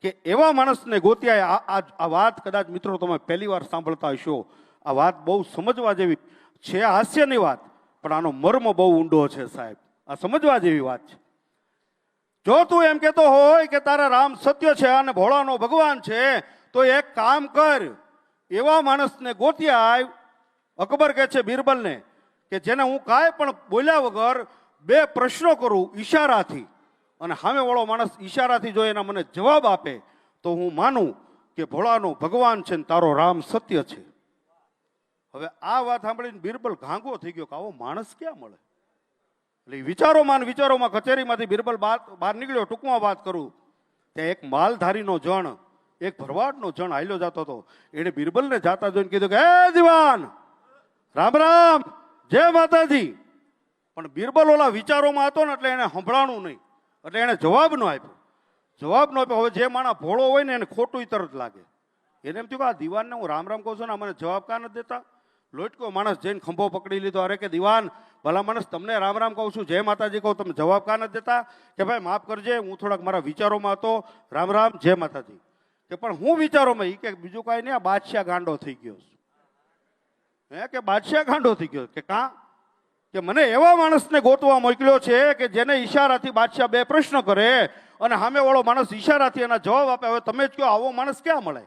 કે એવા માણસને ગોત્યા. આ વાત કદાચ મિત્રો તમે પહેલી વાર સાંભળતા હશો. આ વાત બહુ સમજવા જેવી છે. હાસ્યની વાત, પણ આનો મર્મ બહુ ઊંડો છે સાહેબ. આ સમજવા જેવી વાત છે. જો તું એમ કહેતો હોય કે તારા રામ સત્ય છે અને ભોળાનો ભગવાન છે, તો એક કામ કર, એવા માણસને ગોત્યા. અકબર કહે છે બિરબલને કે જેને હું કાંઈ પણ બોલ્યા વગર 2 પ્રશ્નો કરું ઈશારાથી, અને સામે વાળો માણસ ઈશારાથી જો એના મને જવાબ આપે તો હું માનું કે ભોળાનો ભગવાન છે ને તારો રામ સત્ય છે. હવે આ વાત સાંભળીને બિરબલ ઘાંગો થઈ ગયો કે આવો માણસ ક્યાં મળે. એટલે વિચારોમાં કચેરીમાંથી બિરબલ બહાર નીકળ્યો. ટૂંકમાં વાત કરું, ત્યાં એક માલધારીનો જણ, એક ભરવાડનો જણ હાલ્યો જતો હતો. એને બિરબલને જાતા જોઈને કીધું કે હે દીવાન, રામ રામ, જય માતાજી. પણ બિરબલ ઓલા વિચારોમાં હતો ને એટલે એને સંભળાણું નહીં, એટલે એને જવાબ ન આપ્યો. હવે જે માણસ ભોળો હોય ને એને ખોટું તરત લાગે. એને એમ થયું કે આ દીવાનને હું રામ રામ કહું છું ને, મને જવાબ કાં નથી દેતા. લોટકો માણસ જઈને ખંભો પકડી લીધો. અરે કે દીવાન, ભલા માણસ તમને રામ રામ કહું છું, જય માતાજી કહું, તમે જવાબ કાં નથી દેતા? કે ભાઈ માફ કરજે, હું થોડાક મારા વિચારોમાં હતો, રામ રામ જય માતાજી. કે પણ હું વિચારોમાં, એ કે બીજું કાંઈ નહીં, આ બાદશાહ ગાંડો થઈ ગયો. કે બાદશાહ ગાંડો થઈ ગયો. કે કાં? કે મને એવા માણસને ગોતવા મોકલ્યો છે કે જેને ઈશારાથી બાદશાહ 2 પ્રશ્ન કરે અને સામે વાળો માણસ ઈશારાથી એના જવાબ આપે. હવે તમે જ કહો આવો માણસ ક્યાં મળે?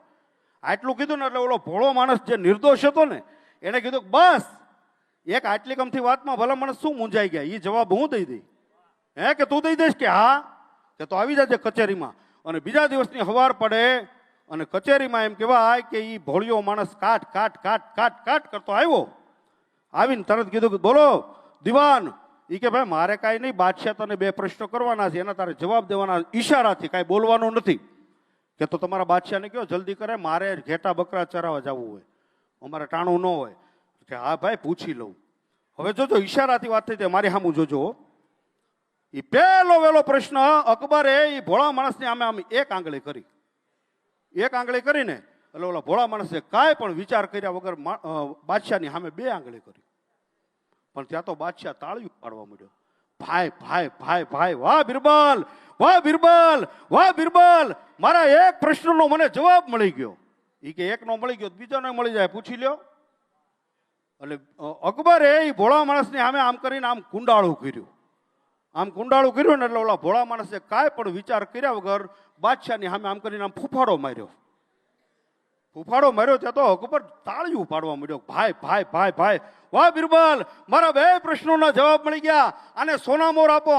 આટલું કીધું ને એટલે ઓલો ભોળો માણસ જે નિર્દોષ હતો ને એને કીધું બસ એક આટલી કમથી વાતમાં ભલા માણસ શું મૂંઝાઈ ગયા, એ જવાબ હું દઈ દઈ. કે તું દઈ દઈશ? કે હા. કે તો આવી જાજે કચેરીમાં. અને બીજા દિવસની સવાર પડે અને કચેરીમાં એમ કહેવાય કે એ ભોળિયો માણસ કાટ કરતો આવ્યો. આવીને તરત કીધું કે બોલો દીવાન. એ કે ભાઈ મારે કાંઈ નહીં, બાદશાહ તને 2 પ્રશ્નો કરવાના છે, એના તારે જવાબ દેવાના, ઈશારાથી કાંઈ બોલવાનું નથી. કે તો તમારા બાદશાહને કહો જલ્દી કરે, મારે ઘેટા બકરા ચરાવવા જવું હોય, અમારે ટાણું ન હોય. કે હા ભાઈ પૂછી લઉં. હવે જોજો ઈશારાથી વાત થઈ જાય, મારી સામું જોજો. એ પહેલો વહેલો પ્રશ્ન અકબરે એ ભોળા માણસને આમ 1 આંગળી કરી. 1 આંગળી કરીને એટલે ઓલા ભોળા માણસે કાંઈ પણ વિચાર કર્યા વગર બાદશાહની સામે 2 આંગળી કરી. પણ ત્યાં તો બાદશાહ તાળીઓ પાડવા માંડ્યો. ભાઈ ભાઈ ભાઈ ભાઈ, વાહ બિરબલ, વાહ બિરબલ, વાહ બિરબલ, મારા 1 પ્રશ્નનો મને જવાબ મળી ગયો. એ કે 1 નો મળી ગયો બીજો ન મળી જાય, પૂછી લ્યો. એટલે અકબરે એ ભોળા માણસને સામે આમ કરીને આમ કુંડાળું કર્યું. આમ કુંડાળું કર્યું ને એટલે ઓલા ભોળા માણસે કાંઈ પણ વિચાર કર્યા વગર બાદશાહની સામે આમ કરીને આમ ફૂફાડો માર્યો. ત્યાં તો અકબર તાળીઓ પાડવા માંડ્યો. ભાઈ ભાઈ ભાઈ ભાઈ, વાહ બિરબલ, મારા 2 પ્રશ્નોના જવાબ મળી ગયા, અને સોનામોર આપો.